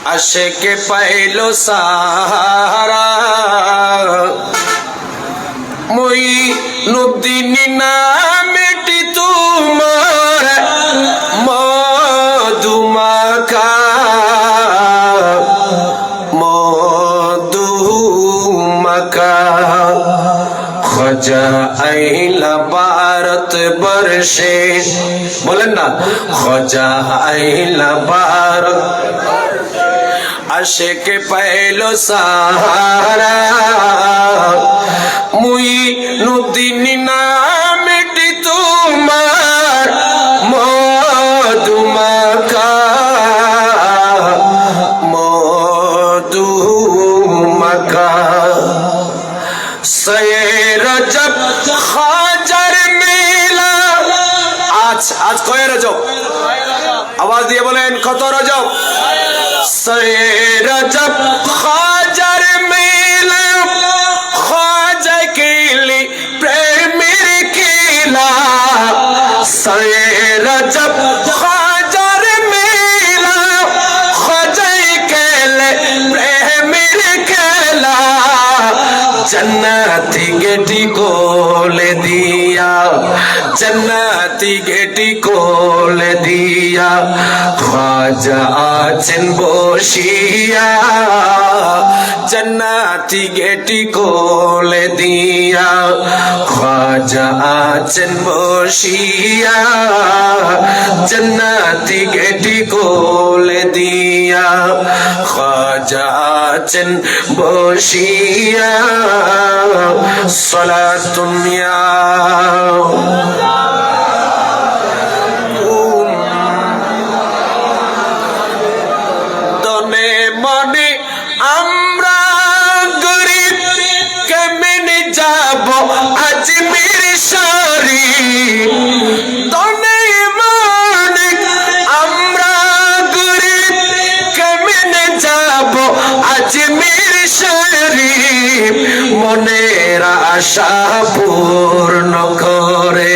আশেকে পাইলো সাহারা মই নদীন নামেটি তোমার মধুমাখা মধুমাখা খোঁজা আইলা ভারত বর্ষে বলেন না খোঁজা আইলা ভারত আশেকে পাইলো সাহারা মুই নদীন নামেটি তোমার মধুমাখা মধুমাখা সয়ে রজব হাজার মেলা আজ কয় রজব আওয়াজ দিয়ে বলেন কত রজব সয়ে রজব হাজার মেলা খাজা কেলি প্রেমের খেলা সয়ে রজব হাজার মেলা খাজা কেলে প্রেমের খেলা जन्नती गेटी कोले दिया जन्नती गेटी कोले दिया ख्वाजा आचन बोशिया जन्नती गेटी कोले दिया ख्वाजा आचन बोशिया जन्नती गेटी कोले दिया ख्वाजा आचन बोशिया सलातुन या দনে মনে আমরা গরিব কেমনে যাব আজমির শরীফ দনে মনে আমরা গরিব কেমনে যাব আজমির শরীফ মনের আশা পূর্ণ করে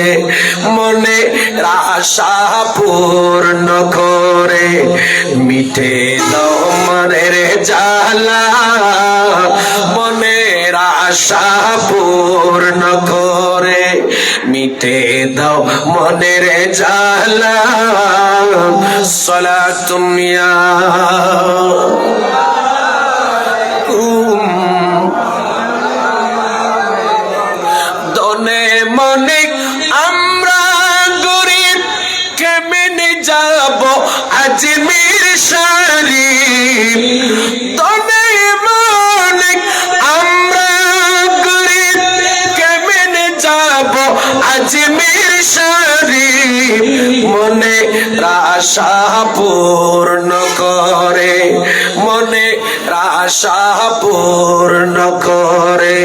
মনের আশা পূর্ণ করে মিঠে দাও মনের জ্বালা মনের আশা পূর্ণ করে মিঠে দাও মনের জ্বালা সালাতুন ইয়া দনে মনে আমরা গরিব কেমনে যাব আজমির শরীফ দনে মনে আমরা গরিব কেমনে যাব আজমির শরীফ মনে আশা পূর্ণ করে মনে আশা পূর্ণ করে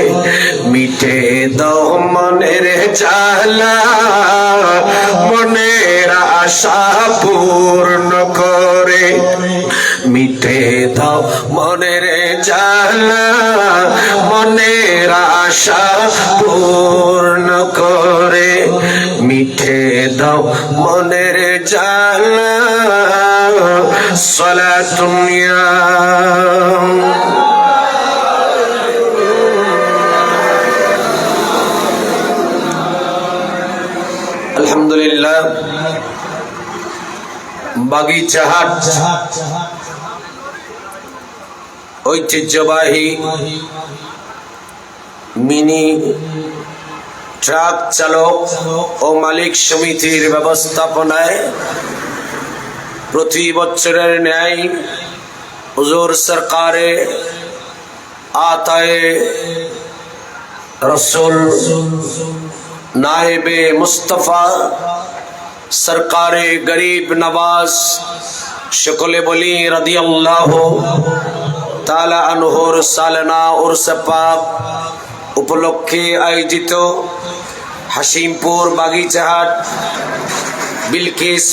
মিঠে দাও মনের জ্বালা মনের আশা পূর্ণ করে মিঠে দাও মনের জ্বালা মনের আশা পূর্ণ করে মিঠে দাও মনের জ্বালা সালাতুন ইয়া আলহামদুলিল্লাহ বাগিচাহাট ঐতিহ্যবাহী মিনি ট্রাক চালক ও মালিক সমিতির ব্যবস্থাপনায় প্রতি বছরের ন্যায় হুজুর সরকারে আতায়ে রসুল नायबे मुस्तफ़ा सरकारे गरीब नवाज शकले बोली रदी अल्लाह ताला अनहुर सालना उर्स पाक उपलक्षे आयोजित हाशिमपुर बागीचाहाट बिलकिस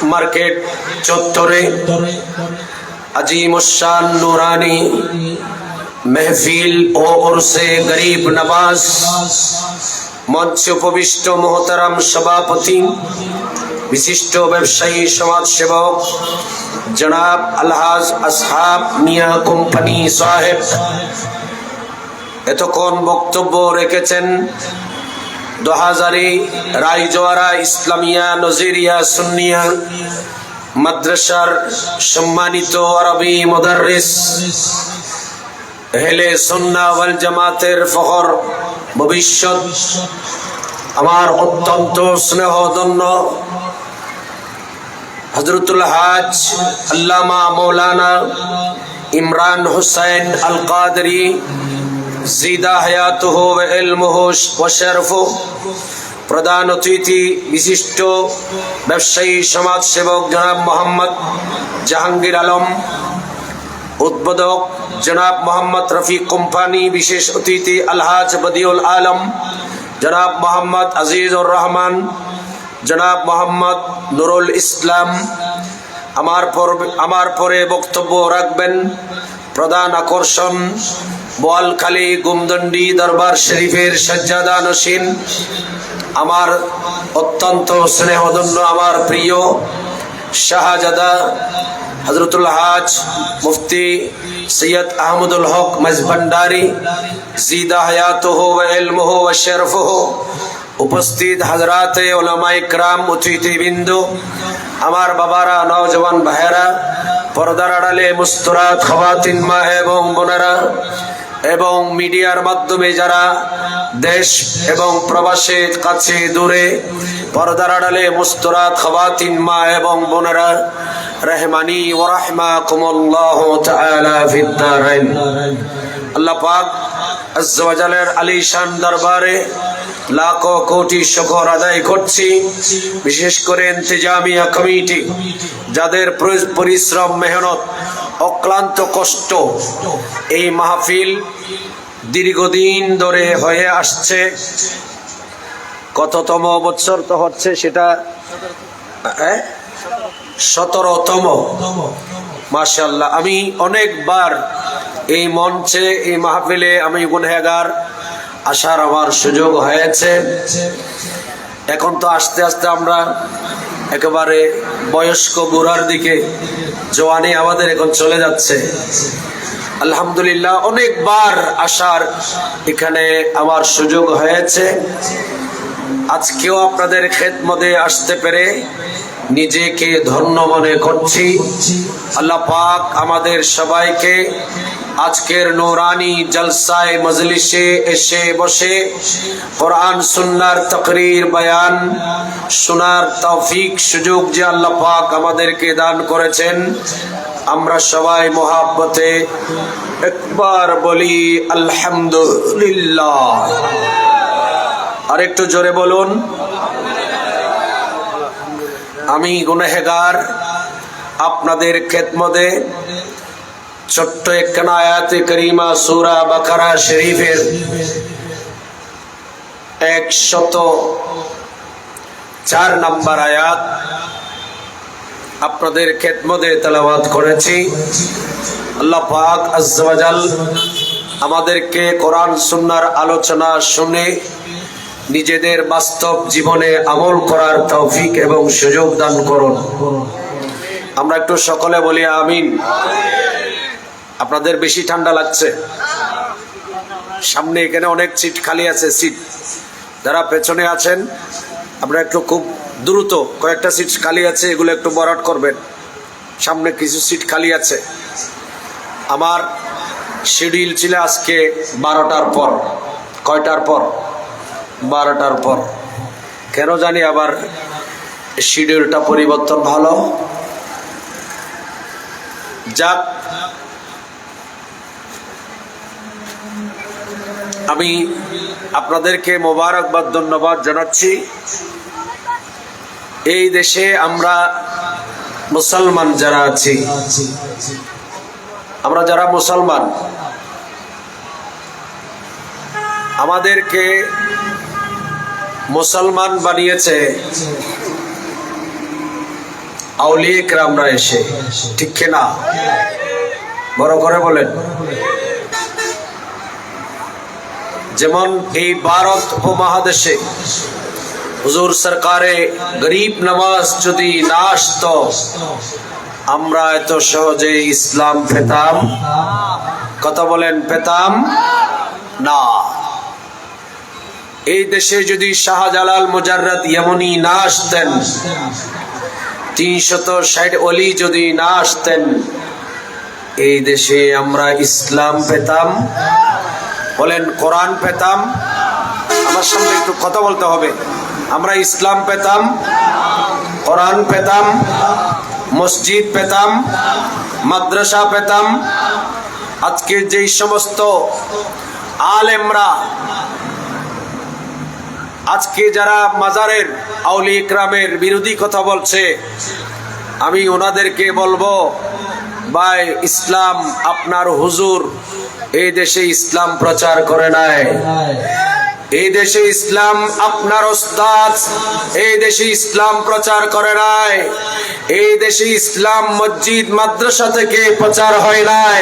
मार्केट चत्वरे अजीमुशान नूरानी महफिल ओ उर्से गरीब नवाज मंच उपविष्ट मोहतरम सभापति বিশিষ্ট ব্যবসায়ী সমাজসেবক জনাব আলহাজ আসহাব মিয়া কোম্পানি সাহেব এতক্ষণ বক্তব্য রেখেছেন দোহাজারি রায়জোয়ারা ইসলামিয়া নজিরিয়া সুন্নিয়া মাদ্রাসার সম্মানিত আরবি মুদাররিস আহলে সুন্নাহ ওয়াল জামাতের ফখর ভবিষ্যৎ আমার অত্যন্ত স্নেহধন্য হযরতুল হাজ আল্লামা মাওলানা ইমরান হুসাইন আল কাদরি জিদা হায়াতুহু ওয়া ইলমুহু ওয়া শরফুহু প্রধান অতিথি বিশিষ্ট ব্যবসায়ী সমাজসেবক জনাব মোহাম্মদ জাহাঙ্গীর আলম, উদ্বোধক জনাব মোহাম্মদ রফিক কোম্পানি, বিশেষ অতিথি আলহাজ বদিউল আলম, জনাব মোহাম্মদ আজিজুর রহমান, জনাব মোহাম্মদ নুরুল ইসলাম। আমার পরে বক্তব্য রাখবেন প্রধান আকর্ষণ বোয়ালখালী গুমদন্ডি দরবার শরীফের সজ্জাদা নশীন আমার অত্যন্ত স্নেহধন্য আমার প্রিয় শাহজাদা হযরতুল হাজ মুফতি সৈয়দ আহমদুল হক মজভান্ডারি জিদা হায়াতুহু ওয়া ইলমুহু ওয়া শরফুহু, উপস্থিত হযরাতে উলামায়ে কিরাম, অতিথিবৃন্দ, আমার বাবারা, নওজওয়ান ভাইয়েরা, পর্দার আড়ালে মুস্তরাত খাওয়াতিন মা এবং বোনেরা এবং মিডিয়ার মাধ্যমে যারা দেশ এবং প্রবাসের কাছে দূরে পর্দার আড়ালে মুস্তরাত খাওয়াতিন মা এবং বোনেরা, রহমানি ওয়া রাহমাকুমুল্লাহু তাআলা ফিদ দারাইন। আল্লাহ পাক আযজা ওয়া জাল্লার আলিশান দরবারে লাখো কোটি শুকর আদায় করছি, বিশেষ করে ইন্তেজামিয়া কমিটি যাদের পরিশ্রম, মেহনত, অক্লান্ত কষ্ট এই মাহফিল দীর্ঘদিন ধরে হয়ে আসছে। কততম বছর তো হচ্ছে সেটা 17তম। মাশাআল্লাহ, আমি অনেকবার এই মঞ্চে এই মাহফিলে আমি গুনহগার আসার আমার সুযোগ হয়েছে। এখন তো আস্তে আস্তে আমরা একেবারে বয়স্ক বুড়ার দিকে, জওয়ানি আমাদের এখন চলে যাচ্ছে। আলহামদুলিল্লাহ, অনেকবার আসার এখানে আমার সুযোগ হয়েছে। আজকেও আপনাদের খেদমতে আসতে পেরে নিজেকে ধন্য মনে করছি। আল্লাহ পাক আমাদের সবাইকে আজকের নূরানি জলসায় মজলিসে এসে বসে কোরআন সুন্নাহর তাকরীর বয়ান শোনার তৌফিক সুযোগ যে আল্লাহ পাক আমাদেরকে দান করেছেন, আমরা সবাই মোহাব্বতে একবার বলি আলহামদুলিল্লাহ। আর একটু জোরে বলুন। আমি গুনাহগার আপনাদের খেদমতে ছোট্ট একখানা আয়াতে করিমা সূরা বাকারা শরীফের 104 নম্বর আয়াত আপনাদের খেদমতে তেলাওয়াত করেছি। আল্লাহ পাক আযজা ওয়া জাল আমাদেরকে কোরআন সুন্নাহর আলোচনা শুনে নিজেদের বাস্তব জীবনে আমল করার তৌফিক এবং সুযোগ দান করুন। আমরা একটু সকলে বলি আমিন। আপনাদের বেশি ঠান্ডা লাগছে? সামনে এখানে অনেক সিট খালি আছে। সিট যারা পেছনে আছেন আপনারা একটু খুব দ্রুত, কয়েকটা সিট খালি আছে, এগুলো একটু ভরাট করবেন। সামনে কিছু সিট খালি আছে। আমার শিডিউল ছিল আজকে 12টার পর। কয়টার পর? 12টার পর। কেন জানি আবার শিডিউলটা পরিবর্তন হলো। যাক, আমি আপনাদেরকে মোবারকবাদ, ধন্যবাদ জানাচ্ছি। এই দেশে আমরা মুসলমান যারা আছি, আমরা যারা মুসলমান, আমাদেরকে মুসলমান বানিয়েছে আউলিয়া কেরামরা এসে, ঠিক কিনা? বড় করে বলেন। যেমন এই ভারত উপমহাদেশে হুজুর সরকারে গরিব নওয়াজ যদি না আসতো আমরা এত সহজে ইসলাম পেতাম, কথা বলেন, পেতাম না। এই দেশে যদি শাহজালাল মুজাররদ ইয়ামানি না আসতেন, 360 ওলি যদি না আসতেন, এই দেশে আমরা ইসলাম পেতাম, বলেন কোরআন পেতাম। আমার সামনে একটু কথা বলতে হবে। আমরা ইসলাম পেতাম, কোরআন পেতাম, মসজিদ পেতাম, মাদ্রাসা পেতাম। আজকে যেই সমস্ত আলেমরা আজকে যারা মাজারের আউলিয়া ইকরামের বিরোধী কথা বলছে, আমি ওনাদেরকে বলবো, ভাই ইসলাম আপনার হুজুর এই দেশে ইসলাম প্রচার করে নাই। এই দেশে ইসলাম আপনার ওস্তাদ এই দেশে ইসলাম প্রচার করে নাই। এই দেশে ইসলাম মসজিদ মাদ্রাসা থেকে প্রচার হয় নাই।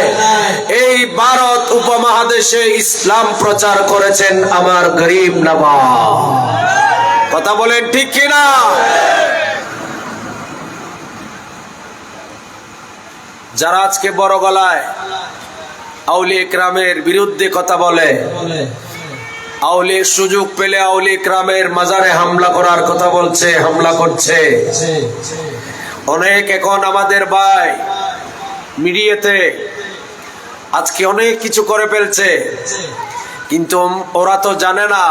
এই ভারত উপমহাদেশে ইসলাম প্রচার করেছেন আমার গরিব নওয়াজ। কথা বলেন ঠিক কিনা? যারা আজকে বড় গলায় আউলিয়া ইকরামের বিরুদ্ধে কথা বলে, আউলিয়া সুযোগ পেলে আউলিয়া ইকরামের মাজারে হামলা করার কথা বলছে, হামলা করছে অনেক। এখন আমাদের ভাই মিডিয়াতে আজকে অনেক কিছু করে ফেলছে, কিন্তু ওরা তো জানে না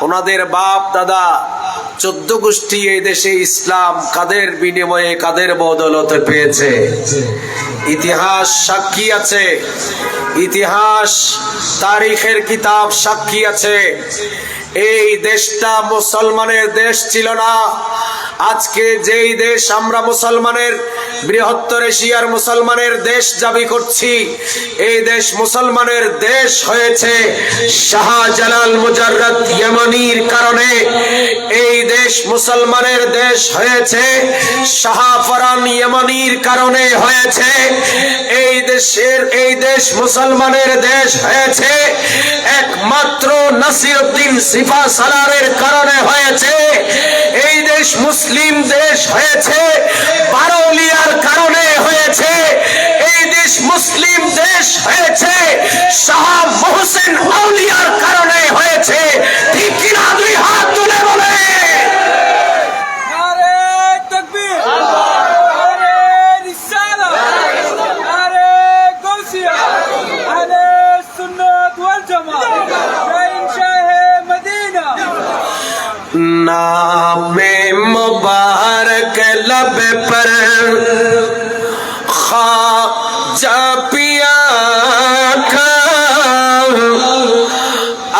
ওনাদের বাপ দাদা 14 গোষ্ঠী এই দেশে ইসলাম কাদের বিনিময়ে কাদের বদৌলতে পেয়েছে। ইতিহাস সাক্ষী আছে, ইতিহাস তারিখের কিতাব সাক্ষী আছে। এই দেশটা মুসলমানের দেশ ছিল না। আজকে যেই দেশ আমরা মুসলমানের বৃহত্তর এশিয়ার মুসলমানের দেশ দাবি করছি, এই দেশ মুসলমানের দেশ হয়েছে শাহজালাল মুজাররদ ইয়ামানির কারণে। এই দেশ মুসলমানের দেশ হয়েছে শাহ ফরান ইয়ামানির কারণে হয়েছে। এই দেশ মুসলমানের দেশ হয়েছে একমাত্র নাসিরউদ্দিন সিফা সালারের কারণে হয়েছে। এই দেশ মুসলিম দেশ হয়েছে বারৌলিয়ার কারণে হয়েছে। এই দেশ মুসলিম দেশ হয়েছে শাহ মোহসেন আউলিয়ার কারণে হয়েছে। ঠিক কিনা? দুই হাত তুলে বলে नामे मुबारक लब पर ख्वाजा पिया का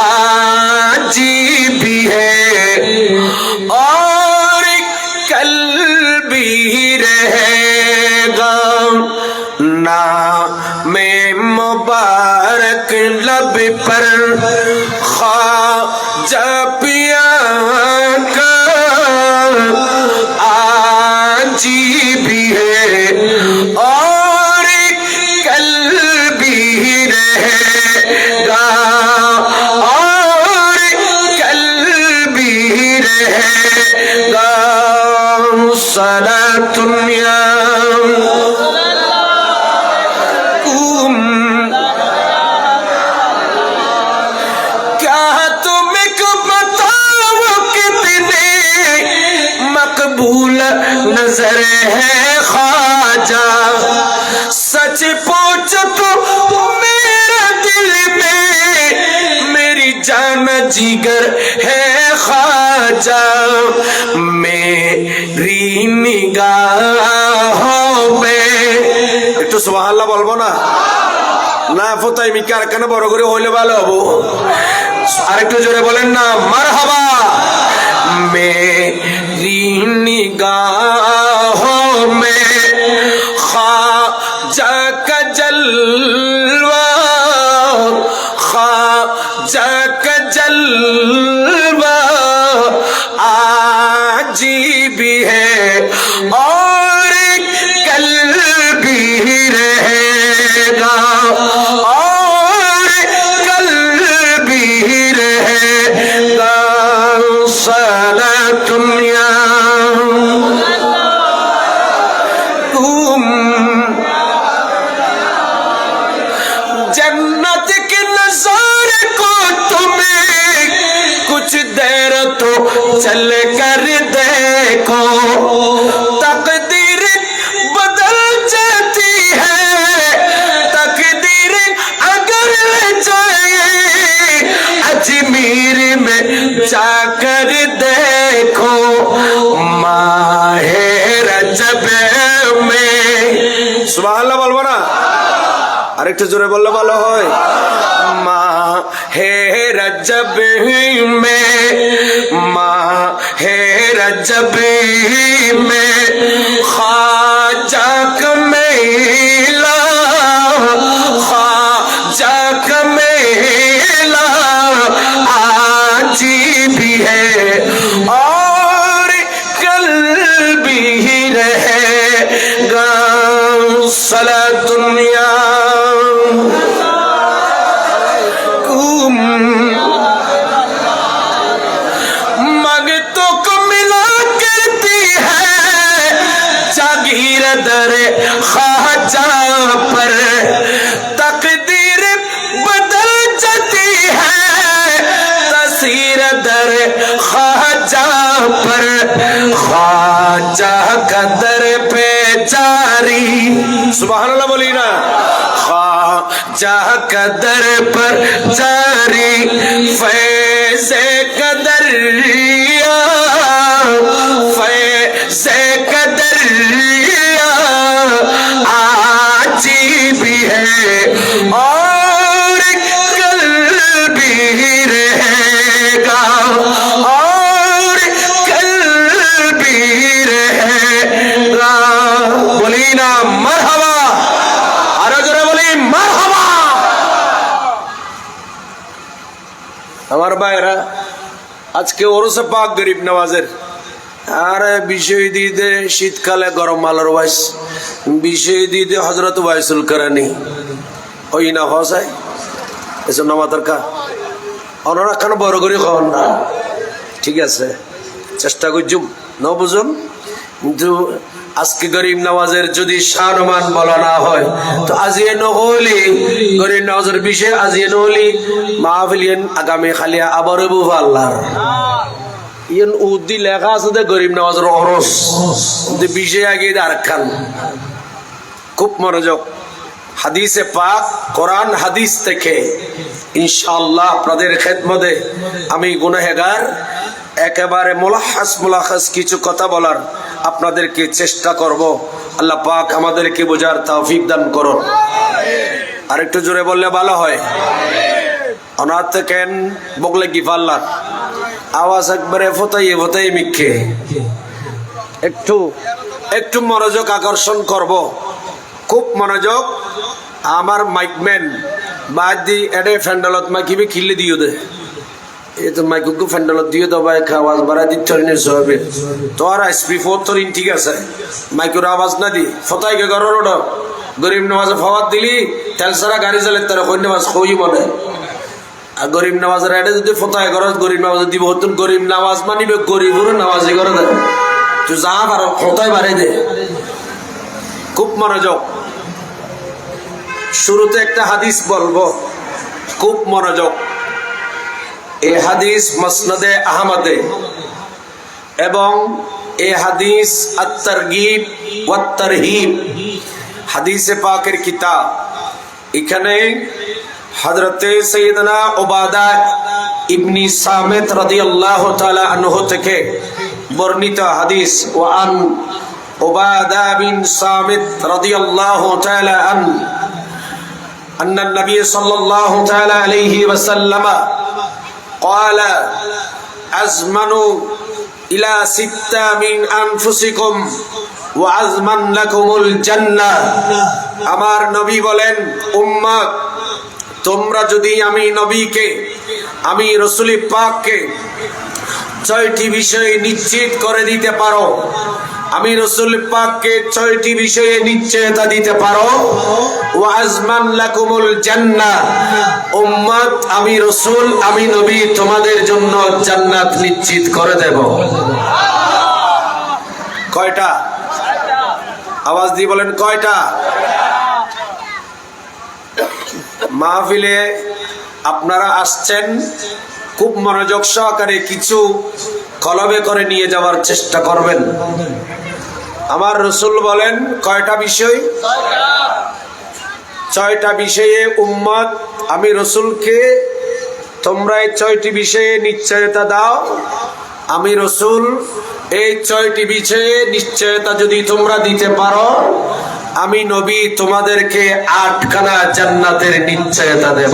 आज भी है और कल भी रहेगा। नामे मुबारक लब पर ख्वाजा पिया का आज भी है और कल भी रहेगा, और कल भी रहेगा। सलातुन या नजर है ख्वाजा, सच पूछ तो मेरा दिल में मेरी जान जिगर है ख्वाजा। मेरी निगाहों में একটু সুবহানাল্লাহ বলবো না? না ফতাই মিকার কেন বড় করে হইলে ভালো হবো। আরেকটু জোরে বলেন না মারহাবা। मेरी निगाहों में ख्वाजा का जलवा, ख्वाजा का जलवा आज भी है और कल भी रहेगा, और कल भी रहेगा। सलात जन्नत के नजारे को तुम्हें कुछ देर तो चल कर देखो, तकदीर बदल जाती है, तकदीर अगर जाए अजमेर में जाकर देखो, माहे रजब में। सुभान अल्लाह बोलबो ना, আরেকটু জোরে বললে ভালো হয়। মাহে রজব में, माहे रजब में ख्वाजा का मेला, ख्वाजा का मेला आज भी है और कल भी रहेगा। सला दुनिया मगतों को मिला करती है जागीर दर ख्वाजा पर, तकदीर बदल जाती है तस्वीर दर ख्वाजा पर, ख्वाजा का दर पे जारी। सुभान अल्लाह बोली ना, ख्वाजा का दर पर जारी फैज़े कदरिया, फैज़े कदरिया आज भी है और कल भी रहेगा, और कल भी रहेगा। बोली ना मरहबा, आरो जोरे बोली मरहबा। আমার ভাইরা আজকে ওরসে পাক গরিব নওয়াজের, আরে বিষয় দিতে শীতকালে গরম আলোর ওয়াইস, বিষয় দিতে হযরত ওয়াইসুল কারানি ওই না হসাই এসব নামাতার কা ওনারা কেন বড় করে খাওয়ান না, ঠিক আছে চেষ্টা করছুম ন বুঝুন, কিন্তু আজকে গরিব নওয়াজের যদি সম্মান বলা না হয় তো আজিয়ে নহলি গরিব নওয়াজের বিষয়ে আজিয়ে নহলি মাহফিলিয়েন আগামী খালিয়া আবারও বুফা আল্লাহর ইয়েন উদ্দি লেখা আছে যে গরিব নওয়াজের অরস যে বিষয়ে আগে আরেকখান খুব মনোযোগ। হাদিসে পাক কোরআন হাদিস থেকে ইনশাআল্লাহ আপনাদের খেদমতে আমি গুনাহগার একেবারে মুলাখাস কিছু কথা বলার আপনাদেরকে চেষ্টা করব। আল্লাহ পাক আমাদেরকে বোঝার তৌফিক দান করুন। আরেকটু জোরে বললে ভালো হয়। অনাথ থেকেন বগলে গিফাল্লার আওয়াজ একবারে ফোতাই মিখে একটু একটু মনোযোগ আকর্ষণ করব, খুব মনোযোগ। আমার মাইকম্যান বাদ দি এডে ফ্যান্ডলত মাইকিবি খিল্লি দিও দে, এই তো মাইকুকু ফ্যান্ডলত দিও তো ভাই আওয়াজ বাড়া দিতে হইনে সবে তোর এসপি 4 ঠিক আছে, মাইকুর আওয়াজ না দি ফতাই কে গরর ওড গরিব নওয়াজে ফওয়াত দিলি তেল সারা গাড়ি চালে তার কইনে মাস কই বলে। আর গরিব নওয়াজের এডে যদি ফতাই গরজ গরিব নওয়াজ দিব হতুন, গরিব নওয়াজ মানিবে গরিবুর নওয়াজি করে দে, তুই যা পারো ফতাই বাড়াই দে। খুব মনোযোগ। শুরুতে একটা হাদিস বলবো, খুব মনোযোগ। এই হাদিস মুসনাদে আহমদে এবং এই হাদিস আত-তারগীব ওয়াত তারহিব হাদিসে পাকের কিতাব। এখানে হযরতে সাইয়েদনা উবাদা ইবনে সামিত রাদিয়াল্লাহু তাআলা আনহু থেকে বর্ণিত হাদিস। ওয়ান উবাদা বিন সামিত রাদিয়াল্লাহু তাআলা أن النبي صلى الله تعالى عليه وسلم قال أزمنوا إلى 6 من أنفسكم وأزمن لكم الجنة। আমার নবী বলেন, উম্মত তোমরা যদি আমি নবীকে, আমি রাসূল পাককে 6টি বিষয় নিশ্চিত করে দিতে পারো, আমি রাসূল পাককে 6টি বিষয়ে নিশ্চয়তা দিতে পারো, ওয়া আজমান লাকুমুল জান্নাহ, উম্মত আমি রাসূল আমি নবী তোমাদের জন্য জান্নাত নিশ্চিত করে দেব। কয়টা? আওয়াজ দিয়ে বলেন কয়টা? মাহফিলে আপনারা আসছেন, খুব মনোযোগ সহকারে কিছু কলবে করে নিয়ে যাওয়ার চেষ্টা করবেন। আমার রাসূল বলেন কয়টা বিষয়? 6টা বিষয়ে উম্মত, আমি রাসূলকে তোমরা এই 6টি বিষয়ে নিশ্চয়তা দাও। আমি রাসূল এই 6টি বিষয়ে নিশ্চয়তা যদি তোমরা দিতে পারো, আমি নবী তোমাদেরকে 8খানা জান্নাতের নিশ্চয়তা দেব।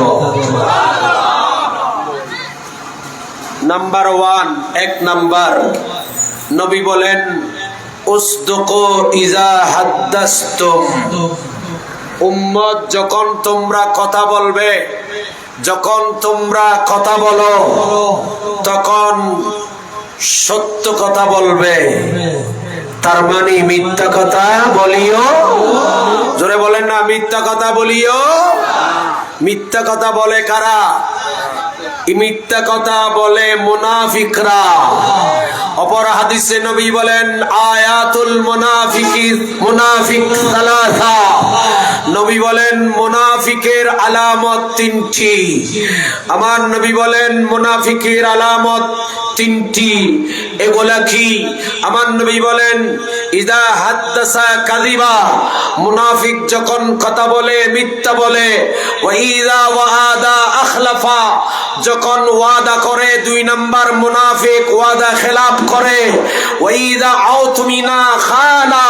নাম্বার 1, 1 নাম্বার, নবী বলেন উসদুকু ইজা হাদ্দাসতুম। উম্মত, যখন তোমরা কথা বলবে, যখন তোমরা কথা বলো, তখন সত্য কথা বলবে। তার মানে মিথ্যা কথা বলিও। জোরে বলেন না, মিথ্যা কথা বলিও। মিথ্যা কথা বলে কারা? মিথ্যা কথা বলে মুনাফিকরা। অপর হাদিসে নবী বলেন আয়াতুল মুনাফিক সালাসা। নবী বলেন মুনাফিকের আলামত 3টি। আমার নবী বলেন মুনাফিকের আলামত 3টি। এগুলা কি? আমার নবী বলেন ইদা হাদ্দাসা কাযিবা, মুনাফিক যখন কথা বলে মিথ্যা বলে। ওয়া ইযা ওয়াআদা আখলাফা, যখন ওয়াদা করে 2 নাম্বার মুনাফিক ওয়াদা খেলাফ করে। ওয়া ইযা আউতুমিনা খানা,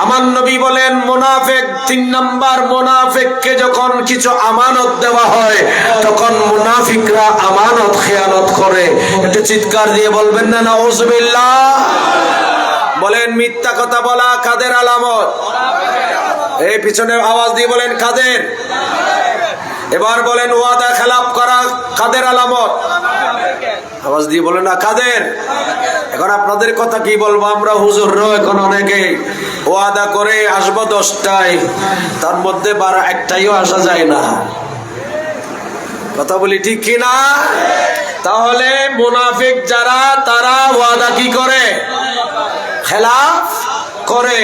আমার নবী বলেন মুনাফিক 3 নাম্বার মুনাফিককে যখন কিছু আমানত দেওয়া হয়, তখন মুনাফিকরা আমানত খেয়ানত করে। একটু চিৎকার দিয়ে বলবেন না নাউজুবিল্লাহ। বলেন মিথ্যা কথা বলা কাদের আলামত? এই পিছনে আওয়াজ দিয়ে বলেন কাদের? এবার বলেন ওয়াদা খেলাফ করা কাদের আলামত? আওয়াজ দিয়ে বলেন না কাদের? এখন আপনাদের কথা কি বলবো আমরা হুজুররা। এখন অনেকে ওয়াদা করে আসবো 10টায়, তার মধ্যে 1টাইও আসা যায় না। কথা বলি ঠিক কিনা? তাহলে মুনাফিক যারা, তারা ওয়াদা কি করে? খেলাফ করে।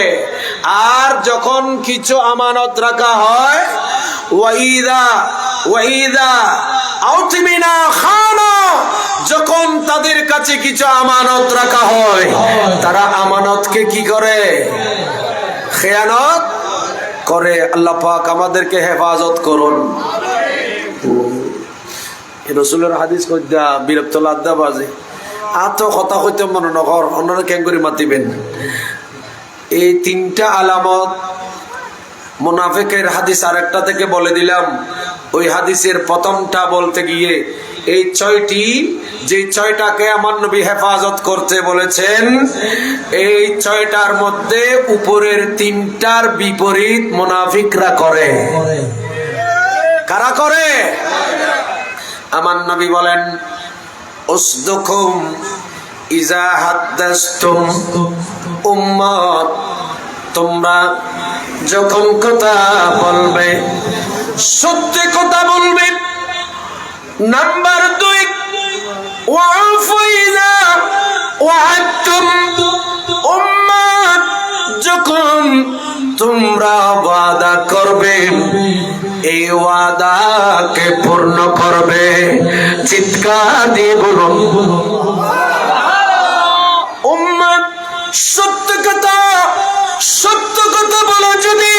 আর যখন কিছু আমানত রাখা হয়, ওয়াইদা আউতিমিনা খানা, যখন তাদের কাছে কিছু আমানত রাখা হয়, তারা আমানতকে কি করে? খেয়ানত করে। আল্লাহ পাক আমাদেরকে হেফাজত করুন। রাসূলের হাদিস কইদা বিরক্ত লাদ্দা বাজে আত কথা কইতে মনে নকর, অন্যরা কেন করে মাতিবেন। এই 3টা আলামত মুনাফিকের হাদিস আরেকটা থেকে বলে দিলাম। ওই হাদিসের প্রথমটা বলতে গিয়ে এই 6টি, যে 6টাকে আমার নবী হেফাজত করতে বলেছেন, এই 6টার মধ্যে উপরের 3টার বিপরীত মুনাফিকরা করে। কারা করে? আমার নবী বলেন উসদুকুম ইজা হাদ্দাসতুম। উম্মত, তোমরা যখন কথা বলবে, সত্য কথা বলবে। নাম্বার 2, ওয়াফু ইজা ওয়াআদতুম। উম্মত, যখন তোমরা ওয়াদা করবে, এই ওয়াদাকে পূর্ণ করবে। চিৎকার দিয়ে বলুন উম্মত, সত্য কথা বলো। যদি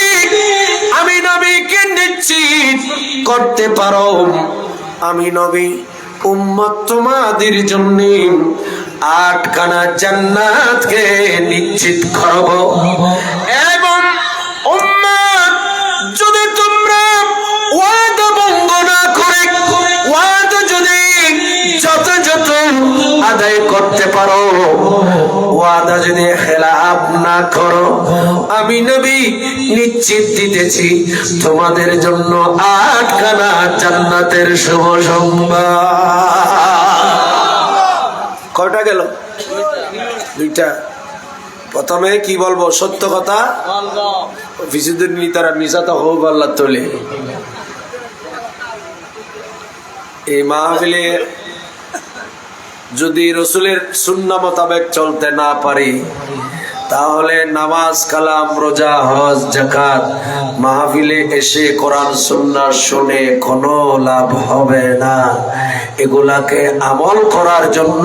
আমি নবীকে নিশ্চিত করতে পারো, আমি নবী উম্মত তোমাদের জন্য 8খানা জান্নাতকে নিশ্চিত করব। এবং উম্মত, যদি তোমরা ওয়াদা ভঙ্গ না করে, ওয়াদা যদি যথাযথ আদায় করতে পারো, ওয়াদা যদি খেলাফ না করো, আমি নবী নিশ্চিত দিতেছি তোমাদের জন্য 8খানা জান্নাতের শুভ সংবাদ। কয়টা গেল? 2টা। প্রথমে কি বলবো? সত্য কথা বিশুদ্ধ তারা মিশা তো হোক আল্লাহ তোলে। এই মাহফিলে যদি রসুলের সুন্নাহ মোতাবেক চলতে না পারি, তাহলে নামাজ কালাম রোজা হজ যাকাত মাহফিলে এসে কোরআন সুন্নাহ শুনে কোনো লাভ হবে না। এগুলাকে আমল করার জন্য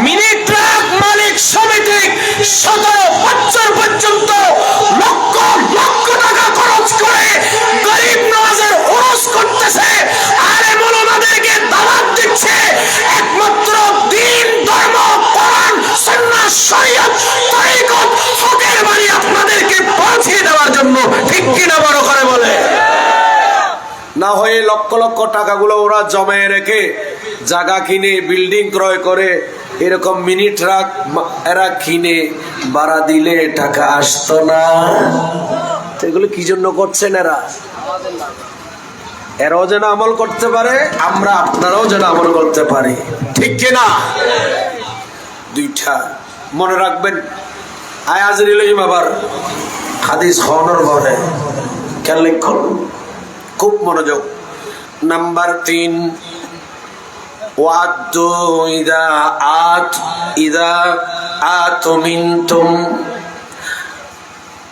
মিনি ট্রাক মালিক সমিতি 17 বছর পর্যন্ত লক্ষ লক্ষ টাকা খরচ করে গরিব নওয়াজের উরুস করতেছে, আলেম ওলামাদেরকে দাওয়াত দিচ্ছে, একমাত্র দ্বীন ধর্ম কোরআন সুন্নাহ শরীয়ত তরিকত ফকির বাড়ি আপনাদেরকে পৌঁছে দেওয়ার জন্য। ঠিক কিনা বড় করে বলে? না হয়ে লক্ষ লক্ষ টাকাগুলো ওরা জমায়ে রেখে জায়গা কিনে বিল্ডিং ক্রয় করে এরকম মিনি ট্রাক এরা কিনে ভাড়া দিলে টাকা আসতো না। এগুলো কি জন্য করছেন এরা? এরাও যেন আমল করতে পারে, আমরা আপনারাও যেন আমল করতে পারি। ঠিক কিনা? দুইটা মনে রাখবেন। আয়াজের ইলম আবার হাদিস খাওয়ানোর পরে খেয়াল করুন, খুব মনোযোগ। নাম্বার 3, ওয়াদু ইদা আতুমিনতুম।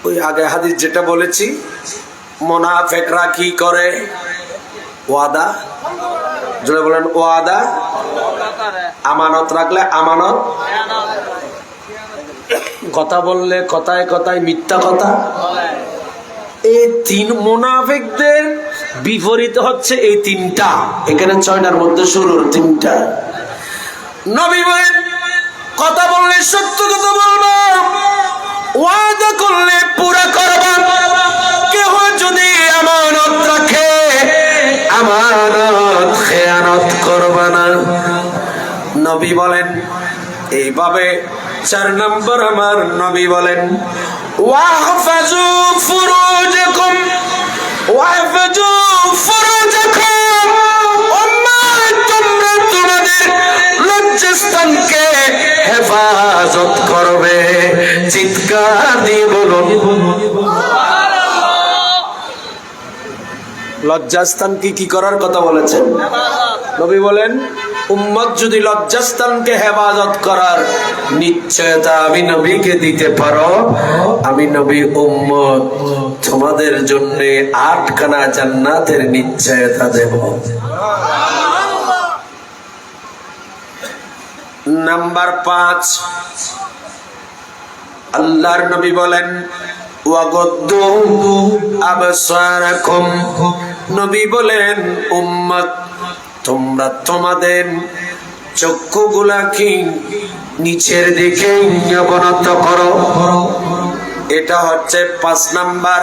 ওই আগে হাদিস যেটা বলেছি, মুনাফিকরা কি করে? ওয়াদা, জোরে বলেন ওয়াদা। আমানত রাখলে আমানত, কথা বললে কথায় কথায় মিথ্যা কথা। এই 3 মুনাফিকদের বিপরীত হচ্ছে এই 3টা। এখানে 6টার মধ্যে শুরুর 3টা। নবী বলেন কথা বললে সত্য কথা বলবা, ওয়াদা করলে পুরা করবা, কেউ যদি আমানত রাখে আমানত খেয়ানত করবা না। নবী বলেন এইভাবে। 4 নম্বর আমার নবী বলেন ওয়াহফাজু ফুরুজাকুম ওয়াহফাজু ফুরুজাকুম। উম্মাত তোমরা তোমাদের লজ্জাস্থানকে হেফাজত করবে। চিৎকার দিয়ে বলুন লজ্জাস্থান কি করার কথা বলেছেন? নবী বলেন উম্মত যদি লজ্জাস্থানকে হেফাজত করার নিশ্চয়তা আমি নবীকে দিতে পারো, আমি নবী উম্মত তোমাদের জন্য 8খানা জান্নাতের নিশ্চয়তা দেব। নাম্বার 5, আল্লাহর নবী বলেন ওয়াগদ্দু আবসারাকুম। নবী বলেন উম্মত তোমরা তোমাদের চক্ষুগুলাকে নিচের দিকে অবনত করো। এটা হচ্ছে 5 নাম্বার।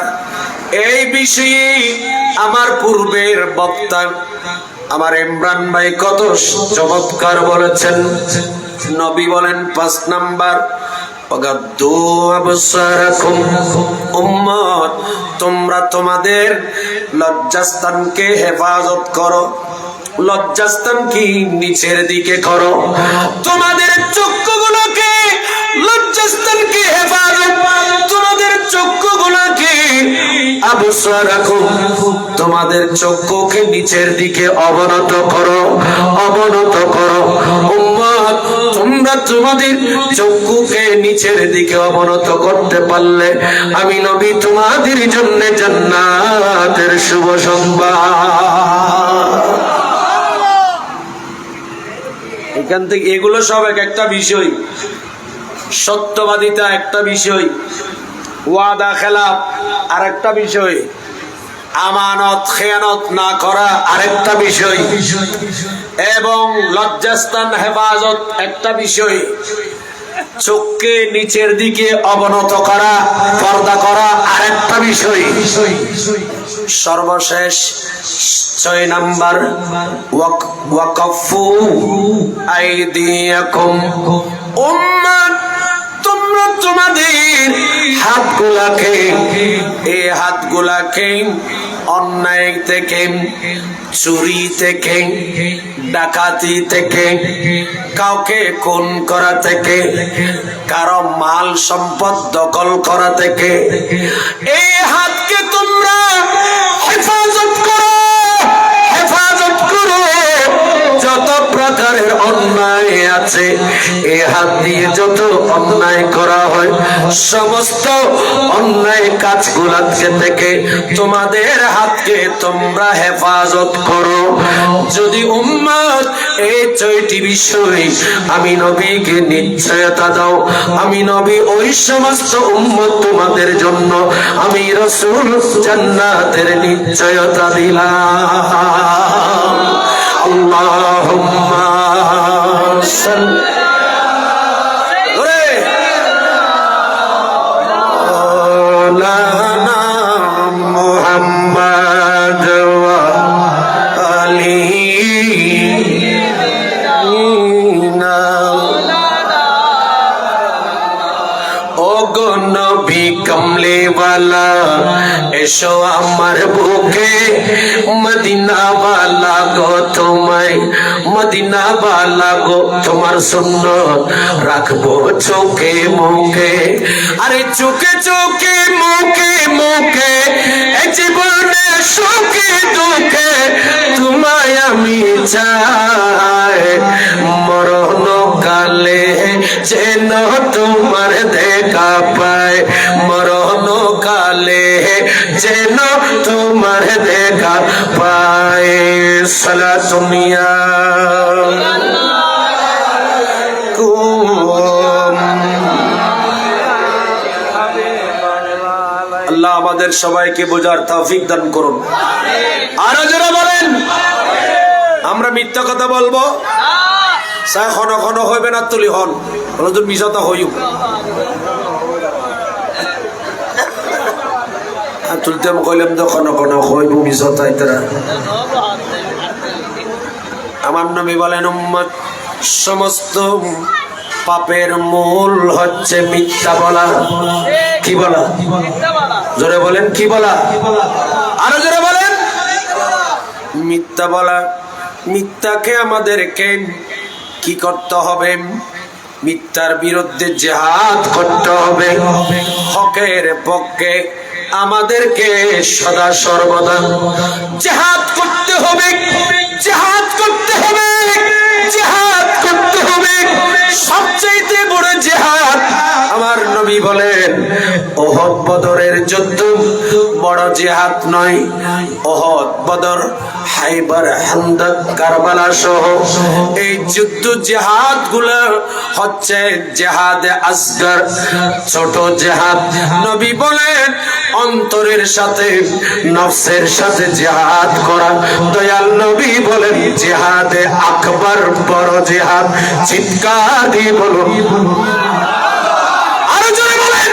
এই বিষয়ে আমার পূর্বের বক্তা আমার ইমরান ভাই কত চমৎকার বলেছেন। নবী বলেন 5 নাম্বার ওয়াগদ্দু আবসারাকুম। উম্মত তোমরা তোমাদের লজ্জাস্থানকে হেফাজত করো। লজ্জাস্থান কি নিচের দিকে করো। তোমাদের চক্ষুগুলোকে লজ্জাস্থানকে হেফাজত, তোমাদের চক্ষুগুলোকে আবসারাকুম, তোমাদের চক্ষুকে নিচের দিকে অবনত করো, অবনত করো। উম্মত তোমরা তোমাদের চক্ষুকে নিচের দিকে অবনত করতে পারলে আমি নবী তোমাদের জন্য জান্নাতের শুভ সংবাদ। এখান থেকে এগুলো সব একটা বিষয়, সত্যবাদিতা একটা বিষয়, ওয়াদা খেলাফ আরেকটা বিষয়, আমানত খেয়ানত না করা আরেকটা বিষয়, এবং লজ্জাস্থান হেফাজত একটা বিষয়, চোখকে নিচের দিকে অবনত করা পর্দা করা আরেকটা বিষয়। সর্বশেষ 6 নাম্বার ওয়াকাফু আইদিয়াকুম। উম্মত তোমরা তোমাদের হাতগুলাকে, এই হাতগুলাকে অন্যায় থেকে, চুরি থেকে, ডাকাতি থেকে, কাউকে খুন করা থেকে, কারো মাল সম্পদ দখল করা থেকে এই হাতকে তোমরা হেফাজত করো, হেফাজত করো। যত প্রকারের অন্যায় আছে এই হাত হাত দিয়ে যত অন্যায় করা হয় সমস্ত অন্যায় কাজগুলোকে থেকে তোমাদের হাতকে তোমরা হেফাজত করো। যদি উম্মত এই 6টি বিষয় আমি নবীকে নিশ্চয়তা দাও, আমি নবী ওই সমস্ত উম্মত তোমাদের জন্য আমি রাসূল জান্নাতের নিশ্চয়তা দিলাম। আল্লাহুম্মা সাল্লি আলা মুহাম্মাদ ওয়া আলিনা। ও গো নবী কমলে वाला এসো আমার বুকে, মদিনা वाला গো তোমায়, মদিনা वाला গো তোমার সুন্নত রাখবো চোখে মুখে। আরে চোখে চোখে মুখে মুখে এ জীবনে সুখে দুঃখে তোমায় আমি চাই, মরণ কালে যেন তোমার দেখা পায়, মরণ কালে যেন তোমার দেখা পায়। সালাতুনিয়া আল্লাহ আমাদের সবাইকে বোঝার তৌফিক দান করুন। আরো যারা বলেন আমরা মিথ্যা কথা বলবো, স্যার খন খন হইবে না তুলি হন নতুন মিশতা হইব তুলতে কইলাম তো খন খন হইব মিশতা ইতারা। আমার নবী বলেন উম্মত সমস্ত পাপের মূল হচ্ছে মিথ্যা বলা। কি বলা? জোরে বলেন কি বলা? আরো জোরে বলেন মিথ্যা বলা। মিথ্যাকে আমাদেরকে কি করতে হবে? মিথ্যার বিরুদ্ধে জিহাদ করতে হবে। হকের পক্ষে আমাদেরকে সদা সর্বদা জিহাদ করতে হবে, জিহাদ করতে হবে, জিহাদ করতে হবে। সবচেয়ে বড় জিহাদ আমার নবী বলেন উহুদ বদরের যুদ্ধ বড় জিহাদ নয়। উহুদ বদর খাইবার খান্দক কারবালা সহ এই যুদ্ধ জিহাদ গুলো হচ্ছে জিহাদে আসগর, ছোট জিহাদ। নবী বলেন অন্তরের সাথে নফসের সাথে জিহাদ করা। দয়াল নবী বলেন জিহাদে আকবার বড় জিহাদ। চিৎকার দিয়ে বলুন আরো জোরে বলেন।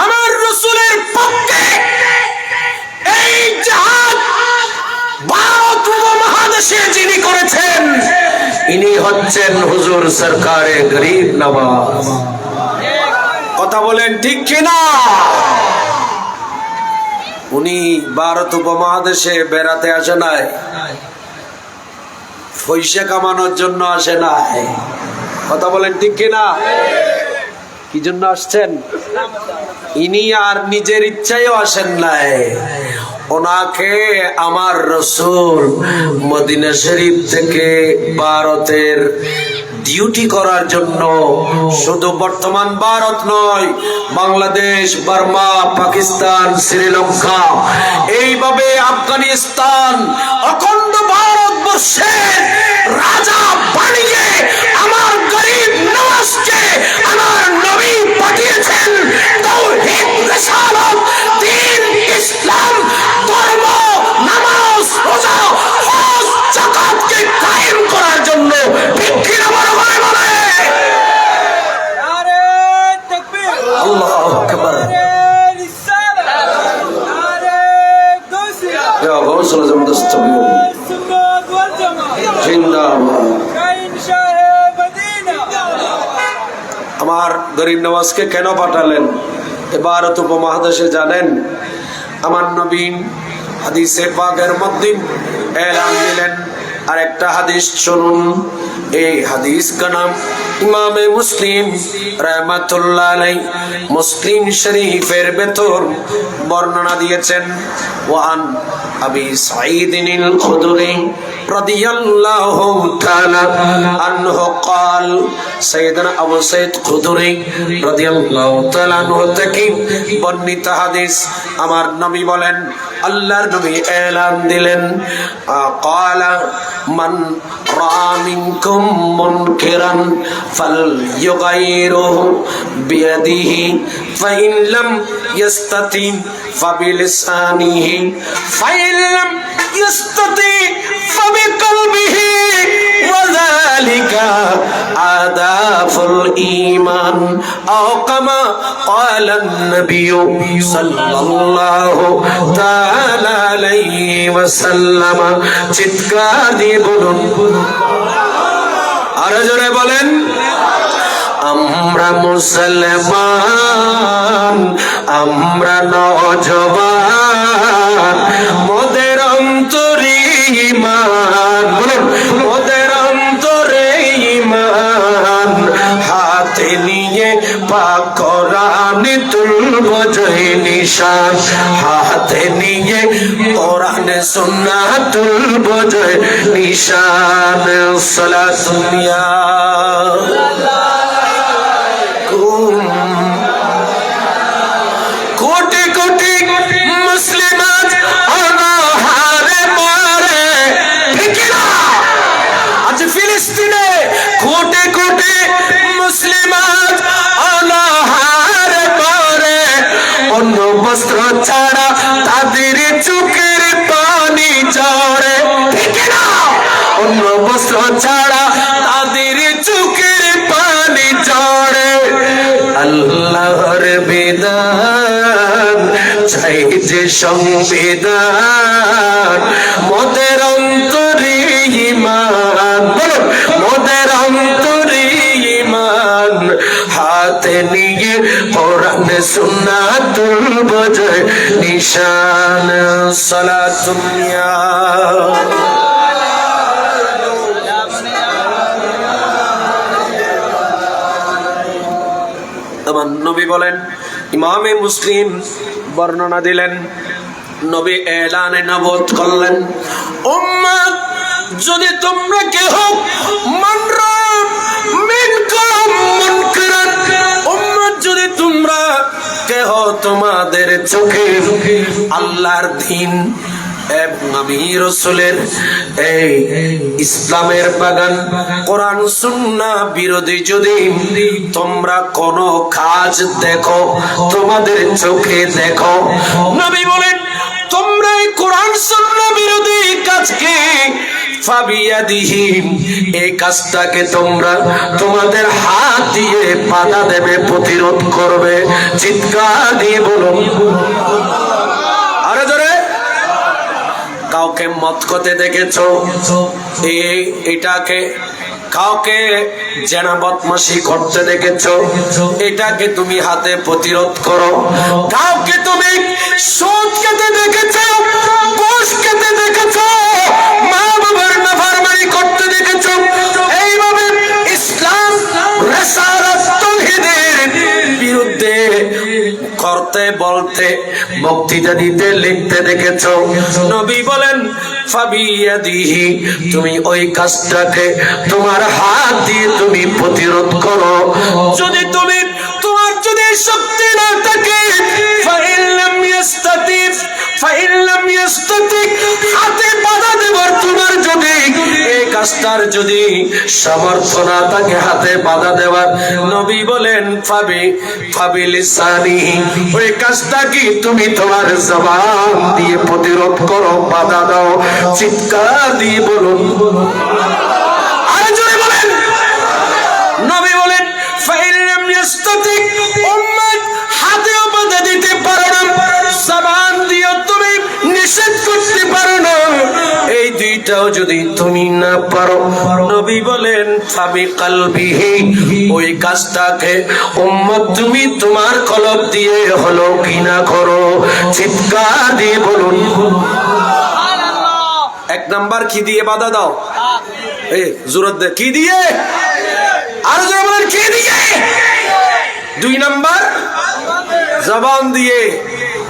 আমার রাসূলের পক্ষে এই জিহাদ ভারত উপমহাদেশে যিনি করেছেন ইনি হচ্ছেন হুজুর সরকারে গরিব নওয়াজ। কথা বলেন ঠিক কিনা? উনি ভারত উপমহাদেশে বেড়াতে আসে নাই, পয়সা কামানোর জন্য আসে নাই। কথা বলেন ঠিক কিনা? কি জন্য আসছেন? ইনি আর নিজের ইচ্ছায়ও আসেন নাই, ওনাকে আমার রাসূল মদিনা শরীফ থেকে ভারতের ডিউটি করার জন্য, শুধু বর্তমান ভারত নয়, বাংলাদেশ, বার্মা, পাকিস্তান, শ্রীলঙ্কা, এইভাবে আফগানিস্তান, অখণ্ড ভারতবর্ষের রাজা বানিয়ে আমার গরিব নওয়াজকে আমার নবী পাঠিয়েছেন তাওহীদ, রিসালাত, দ্বীন, ইসলাম, ধর্ম, নামাজ, রোজা, হজ, যাকাতকে কায়েম করার জন্য। ঠিক কিনা বড় ভাই বলে? নারে তাকবীর, আল্লাহু আকবার, নারে রিসালাত, নারে গাউসিয়া, ইয়া গাউসুল আযম দস্তগীর, সুন্নাত ওয়াল জামাত জিন্দাবাদ, কাইন শাহে মদিনা। আমার গরিব নওয়াজকে কেন পাঠালেন ভারত উপমহাদেশে জানেন? আমার নবী হাদিসে পাকের মধ্যে এলান দিলেন। আর একটা হাদিস শুনুন, এই হাদিস का नाम ইমামে মুসলিম রাহমাতুল্লাহ আলাইহি মুসলিম শরীফের ভেতর বর্ণনা দিয়েছেন, ওয়ান আবি সাঈদিনিল খুদরি রাদিয়াল্লাহু তাআলা আনহু قال সাইয়েদনা আবু সাঈদ খুদরি রাদিয়াল্লাহু তাআলা আনহু থেকে বর্ণিত হাদিস, আমার নবী বলেন, আল্লাহর নবী এলান দিলেন, قال من رأى منكم منكرا فليغيره بيده فإن لم يستطع فبلسانه فإن لم يستطع فبقلبه وذلك آداب الإيمان أو كما قال النبي صلى الله تعالى عليه وسلم চিৎকার দিয়ে বলুন, আরো জোরে বলেন, আমরা মুসলমান, আমরা নওজওয়ান, মোদের অন্তরে ঈমান, বলুন, মোদের অন্তরে ঈমান, হাতে নিয়ে পাক কোরআন তুলব জয় নিশান, হাতে নিয়ে কোরআন সুন্নাহ তুলব জয় নিশান। সালাতুল্লাহ কোটি কোটি মুসলিমাত অনাহারে মরে, ঠিক না? আজ ফিলিস্তিনে কোটি কোটি মুসলিমাত অনাহারে মরে, অন্য বস্ত্র ছাড়া তাদের চোখের পানি ঝরে, ঠিক না? অন্য বস্ত্র ছাড়া তাদের চোখের পানি ঝরে, আল্লাহর বিধান চাই যে সংবিধান, মোদের অন্তরে ঈমান, বলুন, মোদের অন্তরে ঈমান, হাতে নিয়ে কোরআন সুন্নাহ তুলব জয় নিশান। সালাতুল্লাহ আমার নবী বলেন, ইমামে মুসলিম বর্ণনা দিলেন, নবী এলানে নবুয়ত করলেন, উম্মত যদি তোমরা কেহ মানরা মিনকুম মুনকারান, উম্মত যদি তোমরা কেহ তোমাদের চোখে আল্লাহর দ্বীন এবং আমি রাসূলের এই ইসলামের বাগান কোরআন সুন্নাহ বিরোধী যদি তোমরা কোন কাজ দেখো, তোমাদের চোখে দেখো, নবী বলেন, তোমরা এই কোরআন সুন্নাহ বিরোধী কাজকে ফাবিয়াদিহিম, এই কাজটাকে তোমরা তোমাদের হাত দিয়ে বাধা দেবে, প্রতিরোধ করবে। চিৎকার দিয়ে বলুন, আরে জোরে। কাউকে মদ খেতে দেখেছো, এটাকে কাউকে জেনা বদমাশি করতে দেখেছো, এটাকে তুমি হাতে প্রতিরোধ করো। কাউকে তুমি সুদ খেতে দেখেছো, ঘুষ খেতে দেখেছো, মা বাবার নাফরমানি করতে দেখেছো, এইভাবে ইসলাম রিসালাত তাওহীদের বিরুদ্ধে করতে বলতে বক্তৃতা দিতে লিখতে দেখেছো, নবী বলেন, ফাবিয়াদিহি, তুমি ওই কাজটাকে তোমার হাত দিয়ে তুমি প্রতিরোধ করো। যদি তুমি তোমার যদি শক্তি না থাকে, ফাইল্লাম ইয়াস্তাতিফ ফাইল্লাম ইয়াস্তাতিক, হাতে বাধা দেবার তোমার যদি এই কাজটার যদি সামর্থ্য না থাকে হাতে বাধা দেওয়ার, নবী বলেন, ফাবিলিসানিহি, ওই কাজটা কি তুমি তোমার জবান দিয়ে প্রতিরোধ করো, বাধা দাও। চিৎকার দিয়ে বলুন, আর জোরে বলেন। নবী বলেন, ফাইল্লাম ইয়াস্তাতিক, উম্মত হাতেও বাধা দিতে পারো না, জবান দিয়ে তুমি নিষেধ করতে পারো না, এই দুইটাও যদি তুমি না পারো, নবী বলেন, ফাবিকালবিহি, ওই কাজটাকে উম্মত তুমি তোমার কলব দিয়ে হলো কিনা করো। চিৎকার দিয়ে বলুন, এক নাম্বার কি দিয়ে বাধা দাও? এই জোরে দে, কি দিয়ে? আর যারা বলেন কি দিয়ে? 2 নাম্বার জবান দিয়ে।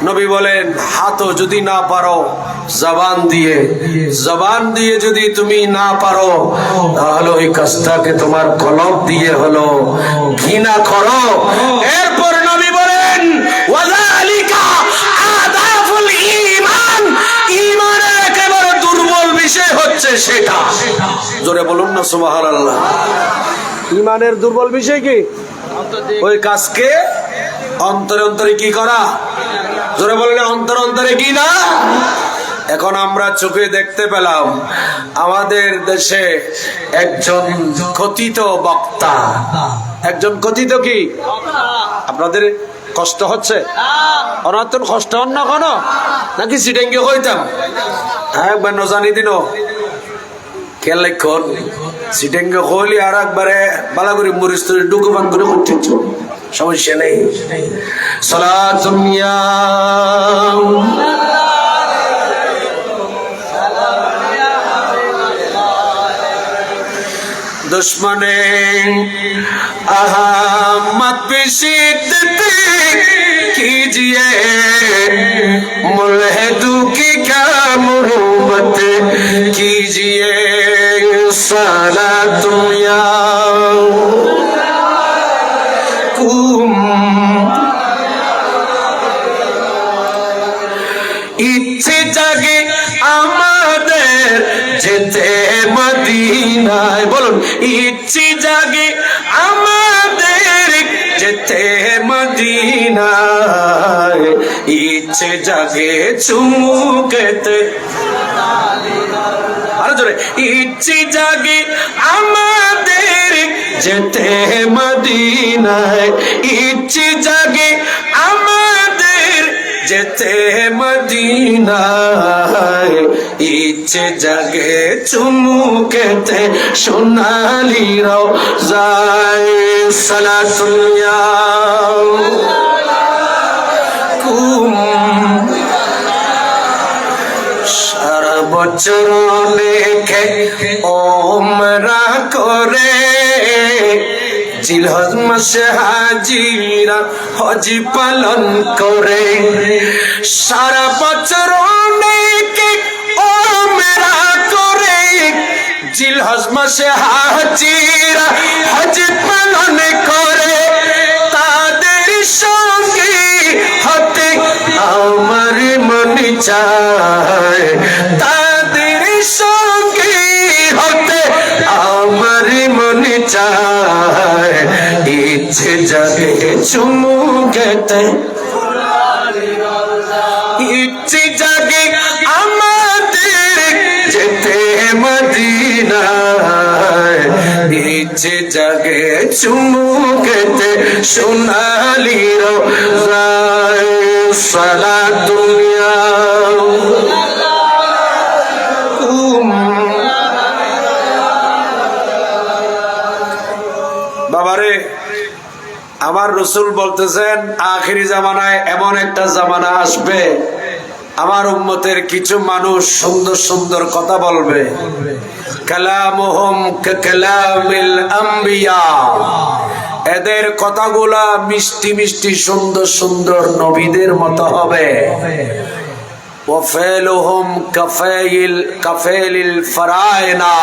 নবী বলেন হাতও যদি না পারো জবান দিয়ে, জবান দিয়ে যদি তুমি না পারো তাহলে ওই কাজটাকে তোমার কলব দিয়ে হলো ঘৃণা করো। এরপর নবী বলেন ওয়াযালিকা আদাফুল ঈমান, ঈমানের একেবারে দুর্বল বিষয় হচ্ছে সেটা। জোরে বলুন না সুবহানাল্লাহ। ঈমানের দুর্বল বিষয় কি? ওই কাজকে অন্তরে অন্তরে কি করা। জোরে বলেন অন্তর অন্তরে কি না। এখন আমরা চোখে দেখতে পেলাম আমাদের দেশে একজন কথিত বক্তা, একজন কথিত কি। আপনাদের কষ্ট হচ্ছে? অনর্থন কষ্ট হন না কোনো নাকি সিটেঙ্গে হইতাম? হ্যাঁ একবার নজানি দিন খেয়াল সিটেঙ্গে হইলি আর একবারে বালাগুড়ি মরিচ তরি ডুকুবান করে উঠতে সমস্যা নেই। সালাতুন ইয়া दुश्मने अहमद पे शिद्दत कीजिए, मुल्हिदों की क्या मुहब्बत कीजिए। सलातुन या ইচ্ছে জাগে আমাদের যেতে মদিনায়। বলুন ইচ্ছে জাগে আমাদের যেতে মদিনায়, ইচ্ছে জাগে চুমু খেতে। আরো জোরে ইচ্ছে জাগে আমাদের যেতে মদিনায়, ইচ্ছে জাগে আমাদের যেতে মদিনায়, ইচ্ছে জাগে চুমু খেতে সোনালি রওজায়। সালাতুন ইয়া সারা বছর লেখে ওমরা করে, জিলহজ মাসে হাজিরা হজ পালন করে। সারা বছর অনেকে ওমরা করে, জিলহজ মাসে হাজিরা হজ পালন করে। তাদের সঙ্গে হতে আমার মন চায়, তাদের সঙ্গে হতে আমার মন চায়। ইচ্ছে জাগে চুমু খেতে, ইচ্ছে জাগে আমাদের যেতে মদিনায়, ইচ্ছে জাগে চুমু খেতে সোনালি রওজায়। সালাতুন ইয়া বাবারে, আমার রসুল বলতেছেন আখিরি জামানায় এমন একটা জামানা আসবে আমার উম্মতের কিছু মানুষ সুন্দর সুন্দর কথা বলবে। কালামুহুম কালামিল আম্বিয়া, এদের কথাগুলা মিষ্টি মিষ্টি সুন্দর সুন্দর নবীদের মতো হবে। ওয়াফালুহুম কাফাইলিল ফারায়না,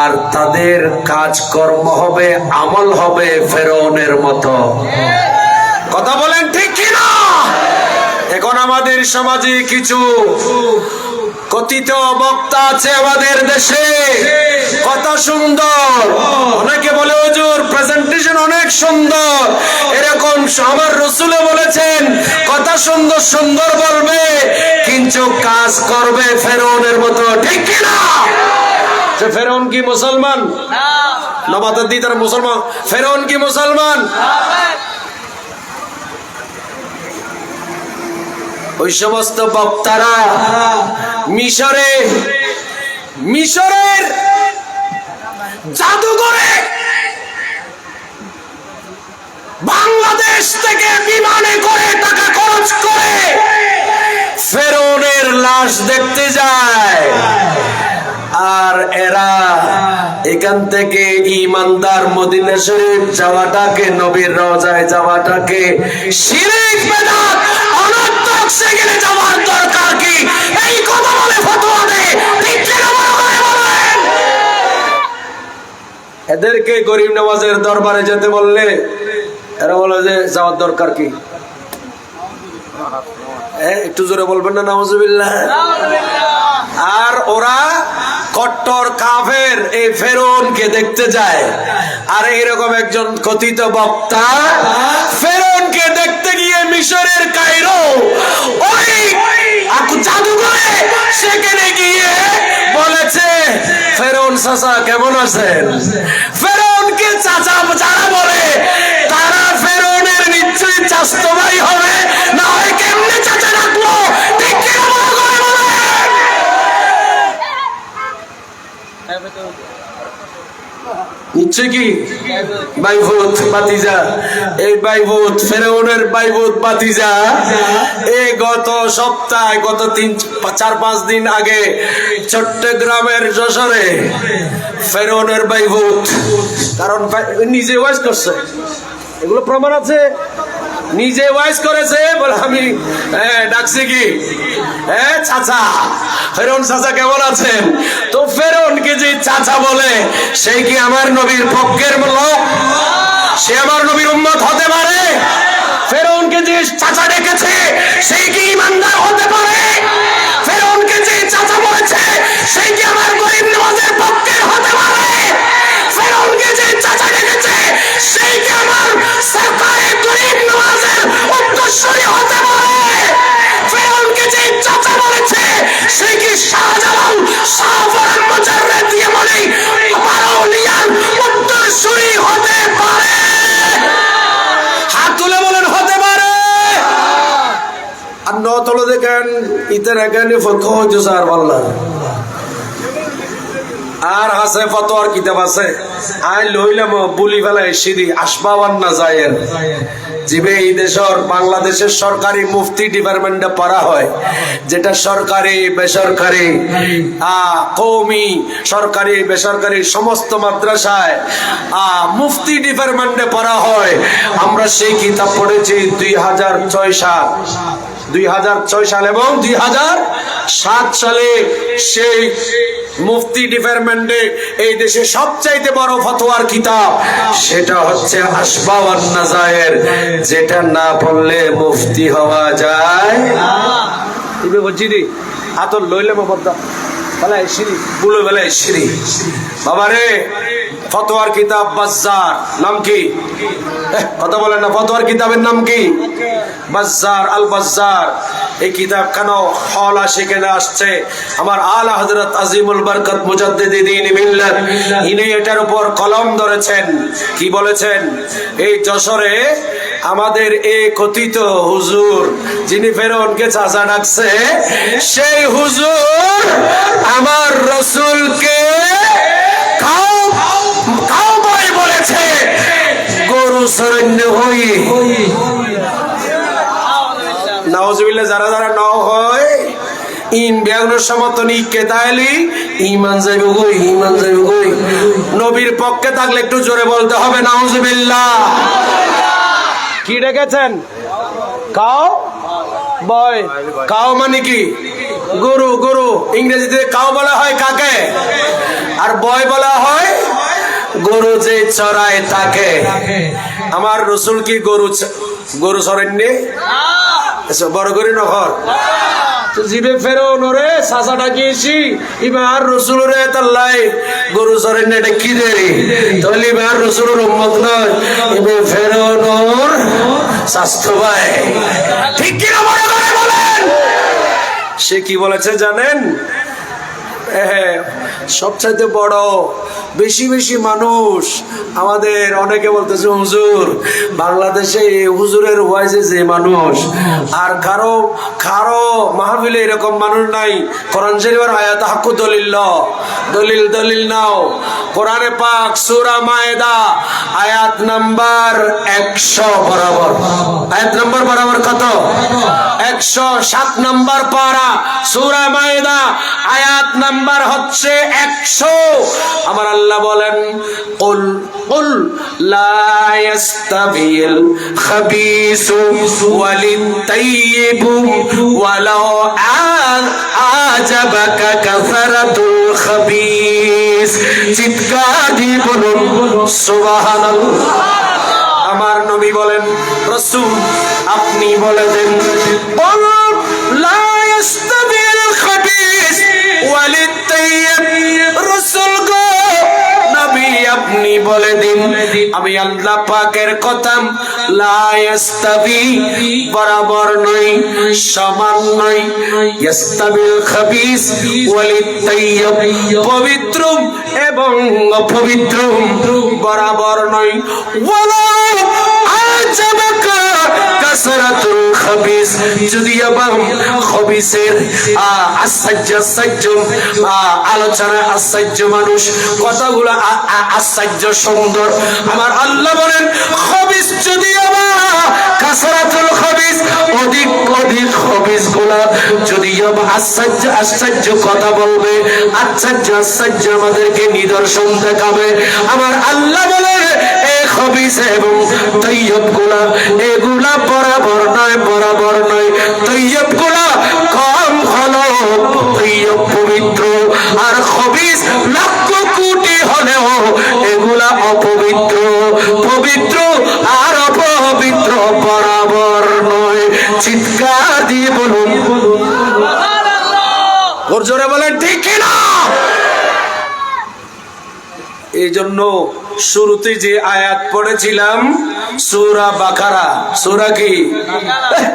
আর তাদের কাজকর্ম হবে আমল হবে ফেরাউনের মতো। কথা বলেন ঠিক কিনা? এখন আমাদের সমাজে কিছু কথিত বক্তা আছে আমাদের দেশে, কথা সুন্দর, অনেকে বলে হুজুর প্রেজেন্টেশন অনেক সুন্দর, এরকম আমার রাসূলও বলেছেন কথা সুন্দর সুন্দর বলবে কিন্তু কাজ করবে ফেরাউনের মতো। ঠিক কি না? যে ফেরাউন কি মুসলমান না? নবাতের দিদার মুসলমান। ফেরাউন কি মুসলমান? ওই সমস্ত বক্তারা মিশরের জাদুঘরে বাংলাদেশ থেকে বিমানে করে টাকা খরচ করে ফেরাউনের লাশ দেখতে যায়, আর এরা এখান থেকে ইমানদার মদিনা শরীফ যাওয়াটাকে, নবীর রওজায় যাওয়াটাকে শিরক বিদআত অনর্থক, সেখানে যাওয়ার দরকার কি? এই কথা বলে ফতোয়া দেয়। ঠিক কিনা বলেন? এদেরকে গরিব নওয়াজের দরবারে যেতে বললে এরা বলে যে যাওয়ার দরকার কি? একটু জোরে বলবেন না নাউজুবিল্লাহ। আর ওরা কট্টর কাফের এই ফেরৌনকে দেখতে যায়। আর এইরকম একজন কথিত বক্তা ফেরৌনকে দেখতে গিয়ে মিশরের কায়রো ওই জাদুঘরে সেখানে গিয়ে বলেছে, ফেরৌন চাচা কেমন আছেন? ফেরৌনকে চাচা যারা বলে তারা ফেরৌনের নিশ্চয়ই চাচাতো ভাই হবে, না হয় কেমনে চাচা রাখলো? ঠিক কিনা বলেন? নিশ্চয় কি বাইভূত ভাতিজা, এই বাইভূত ফেরাউনের বাইভূত ভাতিজা এই গত সপ্তাহে, গত 4-5 দিন আগে চট্টগ্রামের যশোরে ফেরাউনের বাইভূত, কারণ নিজে ওয়াজ করছে, এগুলো প্রমাণ আছে, নিজে ওয়াজ করেছে বলে আমি ডাকছি কি চাচা, ফেরৌন চাচা কেমন আছেন? তো ফেরৌনকে যে চাচা বলে সেই কি আমার নবীর পক্ষের লোক? সে আমার নবীর উম্মত হতে পারে? ফেরৌনকে যে চাচা ডেকেছে সেই কি ইমানদার হতে পারে? ফেরৌনকে যে চাচা বলেছে সেই কি আমার গরিব নওয়াজের পক্ষের হতে পারে? ফেরৌনকে যে চাচা ডেকেছে সেই কি আমার সরকারে গরিব নওয়াজের উত্তরসূরি হতে পারে? ফেরৌনকে যে চাচা বলেছে সেই কি শাহজালাল শাহফরান মুজাররদ দিয়ে বলে বারাউলিয়ার উত্তরসূরি হতে পারে? হাত তুলে বলেন হতে পারে। আর নতল দেখেন ইতার এখানে ফতোয়া হইতো স্যার বললাম, আর আছে ফতোয়ার কিতাব আছে, আই লইলাম বলি ফেলাই সিঁড়ি আসবাবান না যায়ের জিবে এই দেশের বাংলাদেশের সরকারি মুফতি ডিপার্টমেন্টে পড়া হয়, যেটা সরকারি বেসরকারি কওমি সরকারি বেসরকারি সমস্ত মাদ্রাসায় মুফতি ডিপার্টমেন্টে পড়া হয়। আমরা সেই কিতাব পড়েছি 2006 সাল এবং 2007 সালে। সেই মুফতি ডিপার্টমেন্টে এই দেশে সবচাইতে বড় ফতোয়ার কিতাব সেটা হচ্ছে আসবাবান নাজায়ের, যেটা না পড়লে মুফতি হওয়া যায় ইবে বজিদি আতর লইলে মবদ্দা বলে শ্রী বুলো বলে শ্রী বাবারে। ফতোয়ার কিতাব বাজ্জার নাম কি? কথা বলেন না, ফতোয়ার কিতাবের নাম কি? বাজ্জার, আল বাজ্জার। এই কিতাব কেন হলা সেখানে আসছে? আমার আলা হযরত আজিমুল বরকত মুজাদ্দিদ দ্বীন মিল্লাত ইনি এটার উপর কলম ধরেছেন। কি বলেছেন? এই যশোরে আমাদের এই কথিত হুজুর যিনি ফেরৌনকে চাচা ডাকছে, সেই হুজুর আমার রাসূলকে কাউবয় বলেছে, গরু সরণ্য হই। নাউজুবিল্লাহ। যারা যারা ন হয় ইন ব্যাগনের সমর্থন কেতালি ইমান যাইব গই, ইমান যাইব গই। নবীর পক্ষে থাকলে একটু জোরে বলতে হবে নাউজুবিল্লাহ। কি ডেকেছেন? Cow boy. কাউ মানে কি? গরু। গরু ইংরেজিতে কাউ বলা হয় কাকে, আর বয় বলা হয় গরু যে চড়ায় তাকে। আমার রসুল কি গরু চড়েননি? বড় করি নহর জিবে ফেরৌন রে চাচা ডাকিয়েছি, ইবার রসুল রে তাল্লাই গরু চড়েন এটা কি দেরি? তাহলে ইবার রসুলের উম্মত নয়, ইবে ফেরৌনর স্বাস্থ্য ভাই। ঠিক কিনা বড় করে বলেন? সে কি বলেছে জানেন? সবচাইতে বড় বেশি বেশি মানুষ আমাদের অনেকে বলতেছে হুজুর বাংলাদেশে হুজুরের ওয়াইজে যে মানুষ আর কারো কারো মাহফিলে এরকম মানুষ নাই। কোরআন শরীফের আয়াত হাক্কু দলিল দলিল নাও। কোরআনে পাক সূরা মায়েদা আয়াত নাম্বার 100 বরাবর। আয়াত নাম্বার বরাবর কত? 100। 107 নম্বর পারা সূরা মায়েদা, আয়াত নাম্বার হচ্ছে 100। আমার আল্লাহ বলেন, কুল কুল লা ইয়াস্তাবিল খাবিসু ওয়ালিত তাইয়িবু ওয়ালাউ আজাবাকা কাসারাতুল খাবিস। চিৎকার দিয়ে বলুন সুবহানাল্লাহ। আমার নবী বলেন, রাসূল আপনি বলে দেন, কুল লা ইয়াস্তাবিল খাবিস ওয়ালিত তাইয়িব। রাসূল গো, নবী আপনি বলে দিন, আমি আল্লাহ পাকের কথা, লা ইয়াস্তাবি বরাবর নয়, সমান নয়, ইয়াস্তাবিল খাবিস ওয়ালিত তাইয়িব পবিত্র এবং অপবিত্র বরাবর নয়। ওয়ালা আজাবাকা কাসরাতুল খাবিস, যদি আবার খবিসের আশ্চর্য আলোচনা, আশ্চর্য মানুষ, কথাগুলো আশ্চর্য সুন্দর। আমার আল্লাহ বলেন, খবিস যদি আবার কাসরাতুল খাবিস অধিক অধিক খবিস গুলা যদি আবার আশ্চর্য কথা বলবে, আশ্চর্য আমাদেরকে নিদর্শন দেখাবে। আমার আল্লাহ বলে এই খবিস এবং তৈয়ব গুলা, এগুলা বরাবর নয়, বরাবর নয়। তৈয়ব গুলা কম হলো, তৈয়ব পবিত্র, আর খবিস লক্ষ কোটি হলেও এগুলা অপবিত্র। পবিত্র আর অপবিত্র বরাবর নয়। চিৎকার দিয়ে বলুন ওর জোরে বলেন ঠিক কিনা। এই জন্য শুরুতে যে আয়াত পড়েছিলাম সূরা বাকারা, সূরা কি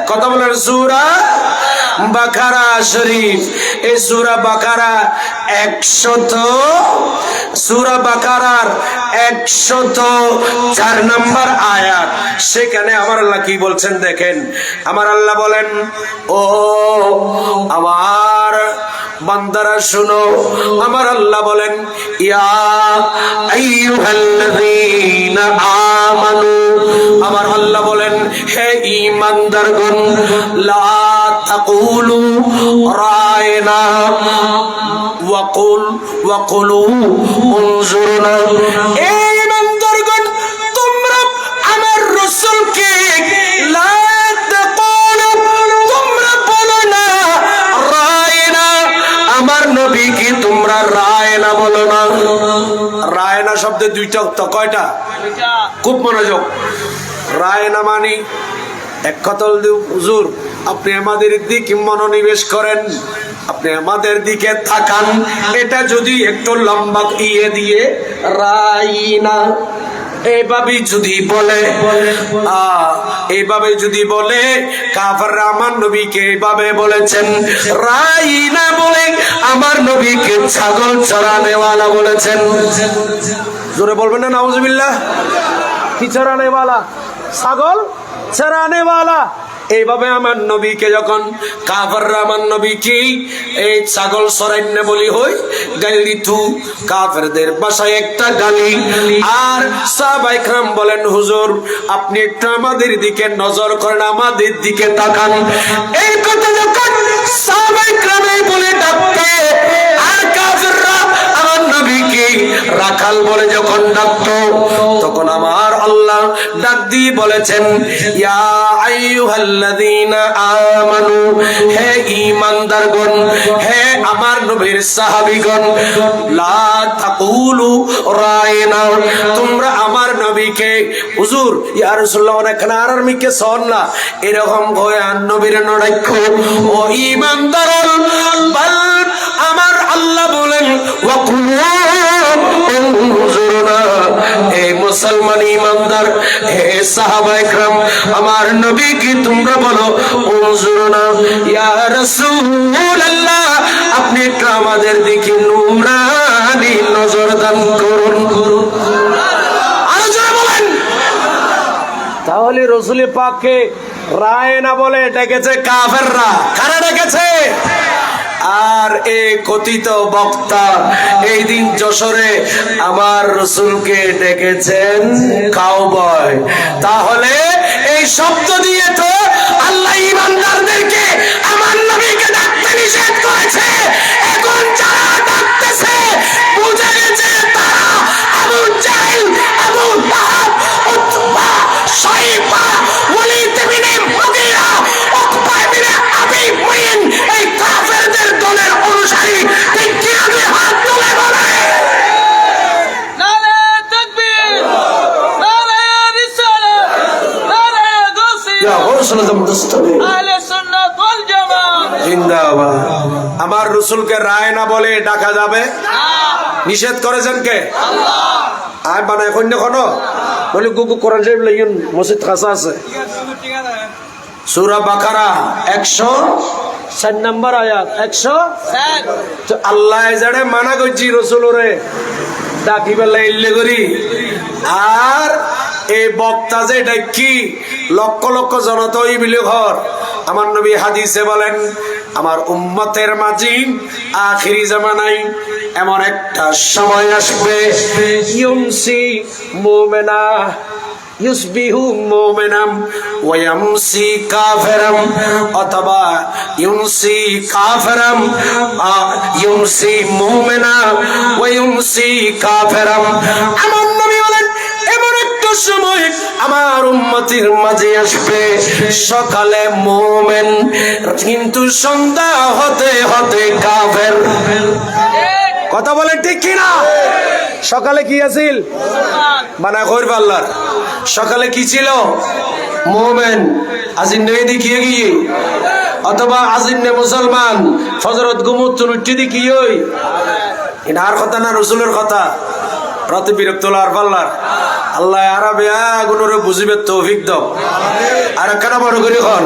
কথা বলেন, সূরা বাকারা শরীফ। এই সূরা বাকারা 100, সূরা বাকারার 104 নম্বর আয়াত। সেখানে আমার আল্লাহ কি বলছেন দেখেন। আমার আল্লাহ বলেন, ও আমার বান্দারা শুনো। আমার আল্লাহ বলেন, ইয়া আইয়ুহাল্লাযীনা আমানু, আমার আল্লাহ বলেন, হে ঈমানদারগণ, লা তাকুলু রায়না ওয়া কুলু উনজুরনা। এই ঈমানদারগণ, তোমরা আমার রাসূলকে লা তাকুলু, তোমরা বলো না রায়না, আমার নবীকে তোমরা রায়না বলো না। রায়না শব্দের দুইটা অর্থ, কয়টা? খুব মনোযোগ। রায়না মানে এক কথাল হুজুর, আপনি আমাদের দিকে মনোনিবেশ করেন, আপনি আমাদের দিকে তাকান। এটা যদি একটু লম্বা দিয়ে রায়না এইভাবে যদি বলে, এইভাবে যদি বলে, কাফেররা আমার নবীকে এইভাবে বলেছেন রাইনা বলে, আমার নবীকে ছাগল চরানেওয়ালা বলেছেন। জোরে বলবেন না নাউজুবিল্লাহ। কি চরানেওয়ালা? ছাগল চরানেওয়ালা। এইভাবে আমার নবীকে যখন কাফেররা আমার নবীকে এই ছাগল চরাইনে বলি হই, গালি তু কাফেরদের ভাষায় একটা গালি। আর সাহাবায়ে কেরাম বলেন, হুজুর আপনি একটু আমাদের দিকে নজর করেন, আমাদের দিকে তাকান। এই কথা যখন সাহাবায়ে কেরাম বলে ডাকতে, আর কাফেররা আমার নবীকে রাখাল বলে যখন ডাকতো, তখন আমার আল্লাহ ডাক দিয়ে বলেছেন, ইয়া আইয়ুহাল্লাযীনা আমানু, হে ঈমানদারগণ, হে আমার নবীর সাহাবীগণ, লা তাকুলু রায়না, তোমরা আমার নবীকে, হুজুর ইয়া রাসূলুল্লাহ অনেকখানে আরমিকে সন না, এরকম কয় আর নবীর নড়াইখো। ও ঈমানদারগণ, বাল আমার আল্লাহ বলেন, ওয়া কুলু উনজুরনা। হে মুসলমান ঈমানদার, হে সাহাবায়ে কেরাম, আমার নবীকে তোমরা বলো উনজুরনা ইয়া রাসূলুল্লাহ, আপনি একটু আমাদের দিকে নূরানি নজর দান করুন। আর জোরে বলেন। তাহলে রাসূল পাককে রায়না বলে ডেকেছে কাফেররা। কারা ডেকেছে? আর এই কথিত বক্তা এই দিন যশোরে আমার রাসূলকে ডেকেছেন কাউবয়। তাহলে এই শব্দ দিয়ে তো আল্লাহ ঈমানদারদেরকে জিন্দাবাদ। আমার রসুলকে রায় না বলে ডাকা যাবে? নিষেধ করেছেন কে? আর বানায় কন্য কোনো বলে গুগু কোরআন শরীফ লাইন মসজিদ খাসা আছে সূরা বাকারা 104 নম্বর আয়াত 104। তো আল্লাহ যারে মানা করছি রসুলরে ডাকিবে লাইলে করি। আর এই বক্তা যে এটা কি লক্ষ লক্ষ জনতা ওই বিলে ঘর। আমার নবী হাদিসে বলেন আমার উম্মতের মাঝি আখিরি জামানায় এমন একটা সময় আসবে ইউমসি মুমিনা ইউসবিহু মুমিনাম ওয়া ইয়ামসি কাফিরাম অথবা ইউমসি কাফিরাম ইউমসি মুমিনা ওয়া ইউমসি কাফিরাম। আমার নবী বলেন এমন একটা সময় আমার উম্মতের মাঝে আসবে সকালে মুমিন কিন্তু সন্ধ্যা হতে হতে কাফের। কথা বলেন ঠিক কিনা? সকালে কি আছিল বানা কইর আল্লাহর সকালে কি ছিল মুমিন আজিন্নে দেখিয়ে গিয়ে অথবা আজিন্নে মুসলমান ফজরত গুমুত উঠতে দেখিয়ে ওই এনার কথা না রসুলের কথা রাতে বিরক্ত লার পাল্লার আল্লাহ আরবে আগুনরে বুঝিবে তৌফিক দাও। আর কেন বড় করে খন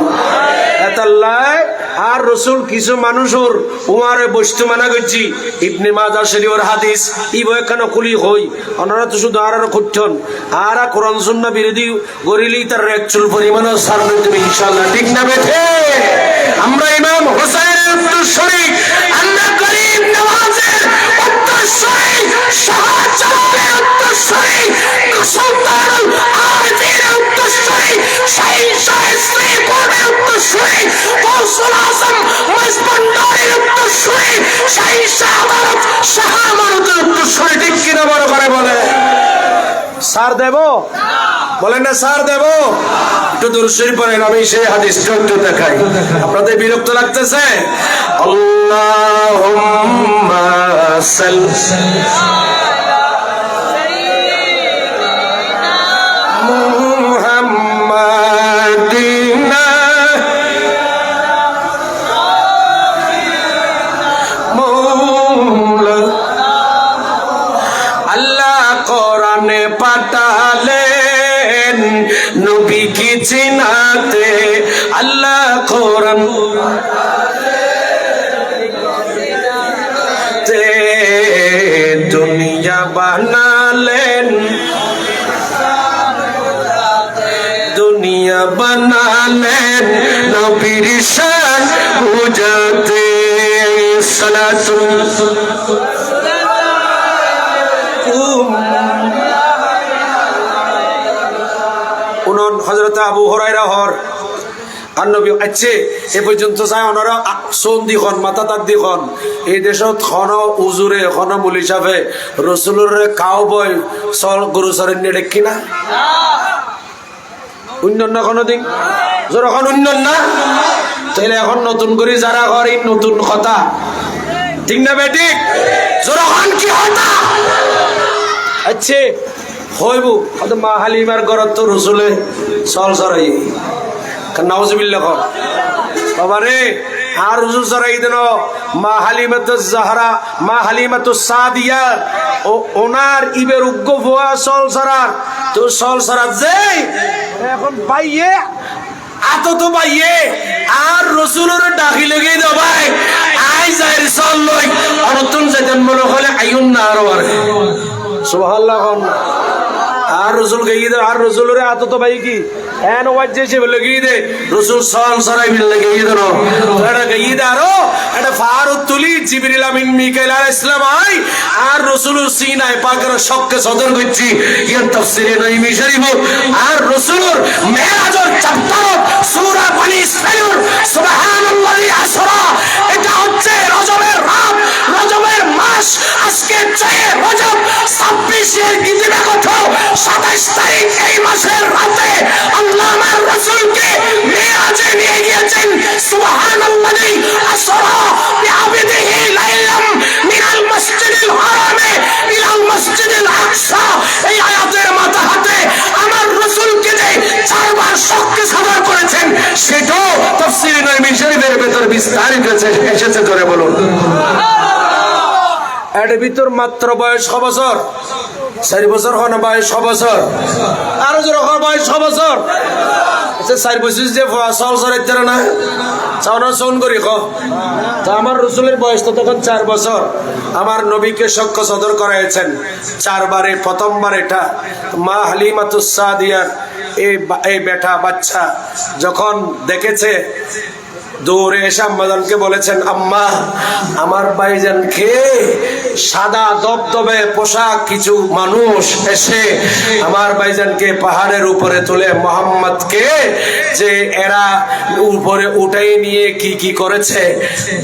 এতাল্লাহ আর রসুল কিছু মানুষের উমারে বস্তু মানা করছি ইবনে মাজাহ শরীফের হাদিস ই বই কেন খুলি হই ওনারা তো শুধু আর খুঁজছেন আর কোরআন সুন্নাহ বিরোধী গরিলি তার একচুল পরিমাণ সারবে তুমি ইনশাআল্লাহ ঠিক না বেঠে। আমরা ইমাম হোসেনের উত্তরসূরি আল্লাহ করিম নওয়াজের উত্তরসূরি শাহজালালের উত্তরসূরি সুলতানুল আরবির উত্তরসূরি শাহ শ্রীপুরের উত্তরসূরি গৌসুল আজম মজবন্ডারের উত্তরসূরি শাহ আমানতের উত্তরসূরি ঠিক কিনা বড় করে বলে সার দেব বলেন না সার দেব একটু দূর শরীফ পড়েন আমি সেই হাদিসটা একটু দেখাই আপনাদের বিরক্ত লাগতেছে। আল্লাহুম্মা সাল্লি মুহাম্মাদিনা মৌলা আল্লাহ কোরআনে পাঠালেন নবী কি চিনাতে আল্লাহ কোরআন তে দুনিয়া বানালেন দুনিয়া বানালেন নবীর শান বুঝাতে সালাতুল উনন হযরত আবু হুরায়রা হর আর নবী আছে এ পর্যন্ত যায় ওনারা সোন দিখন মাথা তাক দিখন এই দেশত খন উজুরে খন মুলি সাফে রসুলের কাউ বই সল গুরু সরণ্যে দেখি না উন্নয়ন কোনদিন যখন উন্নয়ন না তাহলে এখন নতুন করে যারা ঘর এই নতুন কথা ঠিক না বেঠিক যখন কি হতা আচ্ছা হইব হয়তো মা হালিমার ঘরত তো রসুলে চল সরাই নাউজুবিল্লাহ কর বাবা রে আর রসুল সরাই দেন মা হালিমাতুজ জাহরা মা হালিমাতুস সাদিয়া ও ওনার ইবের উগ্গ ভুয়া চল সরার তো চল সরাত যে এখন পাইয়ে আতো তো পাইয়ে আর রসুলের ডাকি লেগে দাও ভাই আই যাই চল লই অনতুন যেতেন মনে হলে আইন না আরো আর সুবহানাল্লাহ আর রসুল গিয়ে দে আর রসুলের আতো তো ভাই কি এন ওয়াজে সে বলে গিয়ে দে রসুল সল সরাই মিললে গিয়ে দেন এটা গিয়ে দে আরো এটা ফারুক তুলি জিবরিল আমিন মিকাইল আলাইহিস সালাম আই আর রসুল সিনায় পাকের শক্কে সদর করছি ইয়ার তাফসীরে নাইমি শরীফ আর রসুলের মেরাজের চ্যাপ্টার সূরা বনি ইসরাঈল সুবহানাল্লাহি আসরা এটা হচ্ছে রজবের রাত রজবের মাস আজকে চায় রজব 26 এর গিদিবা কথা 27 তারিখ এই মাসের রাতে আল্লাহ আমার রাসূলকে মিরাজে নিয়ে গিয়েছেন সুবহানাল্লাহি আসরা বিআবদিহি লাইলাম মিনাল মসজিদিল হারামে ইলাল মসজিদিল আকসা। এই আয়াতের মাথা হাতে আমার রাসূলকে যে চারবার শক্তি সাদর করেছেন সেটাও তাফসীরে নবী শরীফের ভেতর বিস্তারিত এসেছে, জোরে বলুন। এর ভিতর মাত্র বয়স ক বছর? 4 বছর হয় না, বয়স 6 বছর। আরো জোরে হয়, বয়স 6 বছর। 4 বছর যে চল চলাইতে না চাওনা চৌন করি ক। তা আমার রসুলের বয়স তো তখন 4 বছর। আমার নবীকে সাক্ষ্য সদর করাইছেন 4 বারে। প্রথমবার এটা মা হালিমাতুস সাদিয়ার এই বেটা বাচ্চা যখন দেখেছে, দৌড়ে এসে আম্মাজানকে বলেছেন, আম্মা আমার ভাইজানকে সাদা দবদবে পোশাক কিছু মানুষ এসে আমার ভাইজানকে পাহাড়ের উপরে তুলে মোহাম্মদকে যে এরা উপরে উঠাই নিয়ে কি কি করেছে,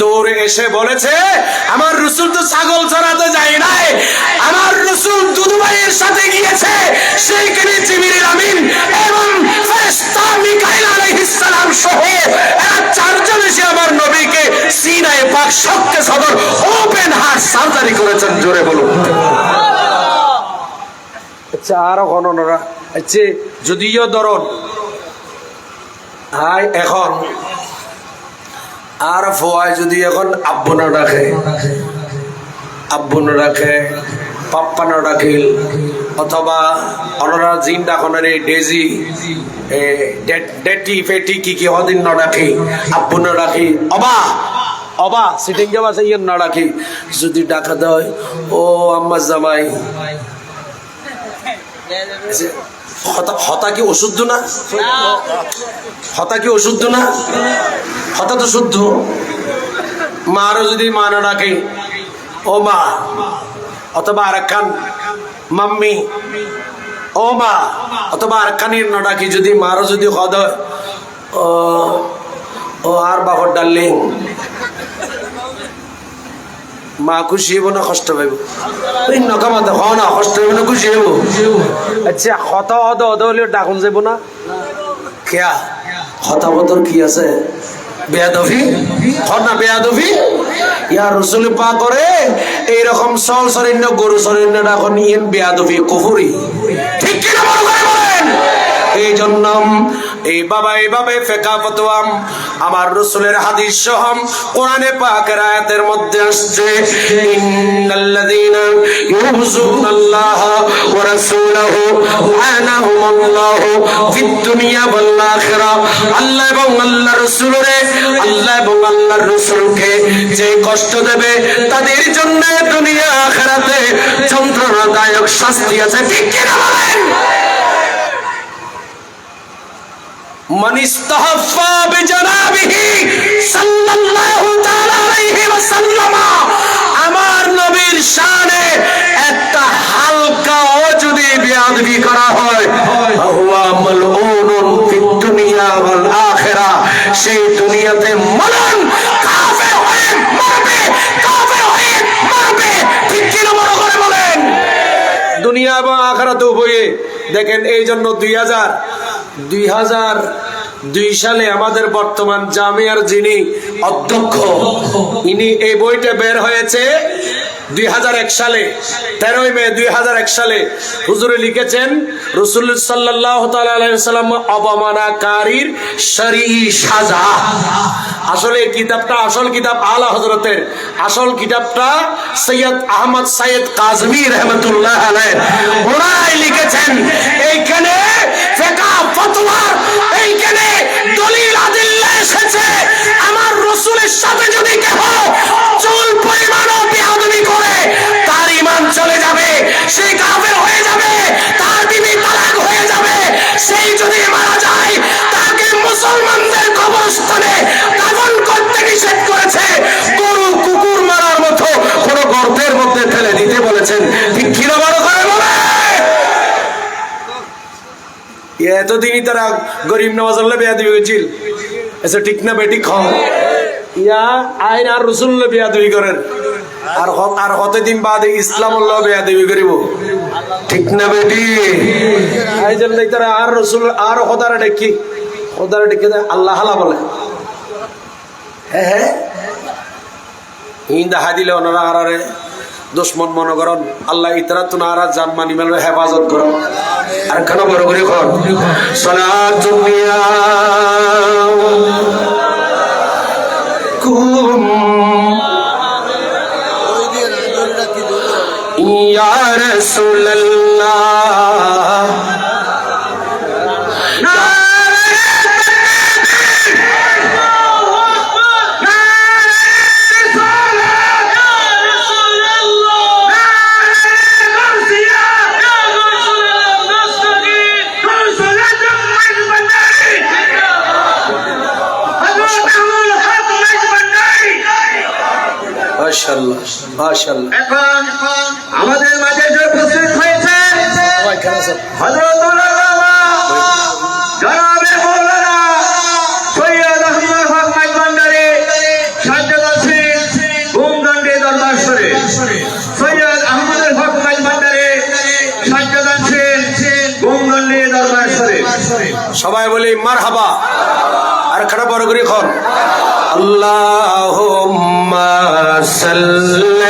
দৌড়ে এসে বলেছে, আমার রসুল তো ছাগল চড়াতে যায় নাই, আমার রসুল দুদুভাইয়ের সাথে গিয়েছে, সেইখানে জিবরিল আমিন এবং ফেরেশতা মিকাইল আলাইহিস সালাম সহ এরা 4 জন এসে আমার নবীকে সিনায়ে পাক শক্কে সদর ওপেন হার্ট সার্জারি করেছেন, জোরে বলুন। আচ্ছা আরো গণনারা আচ্ছা যদিও ধরুন হাই এখন আর ফোয়ায় যদি এখন আব্বু না রাখে, আব্বু না রাখে, পাপ্পা না রাখিল, অথবা অনরা জিন ডাকনের ডেজি ডেটি ফেটি কি কি হদিন না রাখি, আব্বু না রাখি, অবা অবা সিটিং যাবা সেই না রাখি, যদি ডাকা দেয় ও আম্মা জামাই, হতা কি অশুদ্ধ না? হতা কি অশুদ্ধ না? হতা তো শুদ্ধ। মারও যদি মা না ডাকে ও মা, অথবা আরেকখান মাম্মি ও মা, অথবা আরেকখানির না ডাকি, যদি মারও যদি হদ হয় ও আর বাবর ডার্লিং, মা খুশি হইব না কষ্ট পাইব? নকামা দেখ না, কষ্ট হইব না খুশি হইব? আচ্ছা হতা হদ হদ হলে ডাকুন যাব না খেয়া? হতাবতর কি আছে? বেয়াদফি হর না বেয়াদফি? ইয়ার রসুল পা করে এইরকম সল সরিন্য গরু সরিন্য ডাকুন ইন বেয়াদফি কুফরি, ঠিক কিনা বড় করে বলেন? এই জন্য এই বাবা এইভাবে ফেকা ফতোয়াম আমার রসুলের হাদিস সহ কোরআনে পাকের আয়াতের মধ্যে আসছে, ইন্নাল্লাযীনা ইউযুনাল্লাহা ওয়া রাসূলাহু আনাহুমুল্লাহু ফিদ দুনিয়া ওয়াল আখিরা। আল্লাহ এবং আল্লাহর রাসূলরে, আল্লাহ এবং আল্লাহর রাসূলকে যে কষ্ট দেবে তাদের জন্য দুনিয়া আখিরাতে যন্ত্রণাদায়ক শাস্তি আছে, ঠিক কি না বলেন? মান ইস্তাহাফা বিজানাবিহি সাল্লাল্লাহু তাআলা আলাইহি ওয়াসাল্লাম, আমার নবীর শানে একটা হালকা ও যদি বেয়াদবি করা হয়, হুয়া মালউনুন ফিদ দুনিয়া ওয়াল আখিরা, সেই দুনিয়াতে মালান কাফের হয়ে মরবে, কাফের হয়ে মরবে, ঠিক কি না বড় করে বলেন? দুনিয়া এবং আখিরাতে উভয়ে দেখেন। এই জন্য 2002 সালে আমাদের বর্তমান জামিয়ার যিনি অধ্যক্ষ, ইনি এই বইটা বের হয়েছে 2001 সালে 13 মে 2001 সালে হুজুরে লিখেছেন রাসূল সাল্লাল্লাহু তাআলা আলাইহি ওয়াসাল্লাম অবমাননাকারীর শরঈ সাজা। আসলে এই কিতাবটা আসল কিতাব আলা হযরতের, আসল কিতাবটা সৈয়দ আহমদ সাইদ কাজমি রাহমাতুল্লাহ আলাইহি ওনারাই লিখেছেন। এইখানে ফিকহ ফতোয়া, এইখানে দলিল আদিল্লা এসেছে। আমার রাসূলের সাথে যদি কেউ চুল পরিমাণও বেয়াদবি করে তার ঈমান চলে যাবে, সে কাফের হয়ে যাবে, তার বিবি তালাক হয়ে যাবে। সেই যদি মারা যায় তাকে মুসলমানদের কবরস্থানে দাফন করতে নিষেধ করেছে, গরু কুকুর মারার মতো কোন গর্তের মধ্যে ফেলে দিতে বলেছেন, ঠিক কি না বড় করে বলে? এতদিনই তারা গরিব নওয়াজ বেয়াদবি হয়েছিল, আচ্ছা ঠিক না বেটি খাও ইয়া আইন আর রসুল বেয়াদবি করেন, আর কতদিন বাদে ইসলাম বেয়াদবি করিব, ঠিক না বেটি? এই জন্য তারা আর রসুল আর খোদারা ডেকি, খোদারা ডেকে আল্লাহ হালা বলে। হ্যাঁ হ্যাঁ দেখা দিলে ওনারা আরে দুশ্মন মনে করেন, আল্লাহ ইতরা তো না জান মানি মেলে হেফাজত করো। আর কেন বড় করে কর সালাত দুনিয়া আলাইকুম ইয়া রাসূলুল্লাহ মাশাআল্লাহ মাশাআল্লাহ। এখন আমাদের মাঝে যে উপস্থিত হয়েছে হযরত আল্লামা জনাবে মাওলানা সৈয়দ আহমদ হক মাইক ভান্ডারী সাজ্জাদ আছেন ঘুমদণ্ডী দরবার শরীফ। সৈয়দ আহমদ হক মাইক ভান্ডারী সাজ্জাদ আছেন ঘুমদণ্ডী দরবার শরীফ। সবাই বলি মারহাবা। আর খারাপ বড় করে খন আল্লাহুম্মা সাল্লি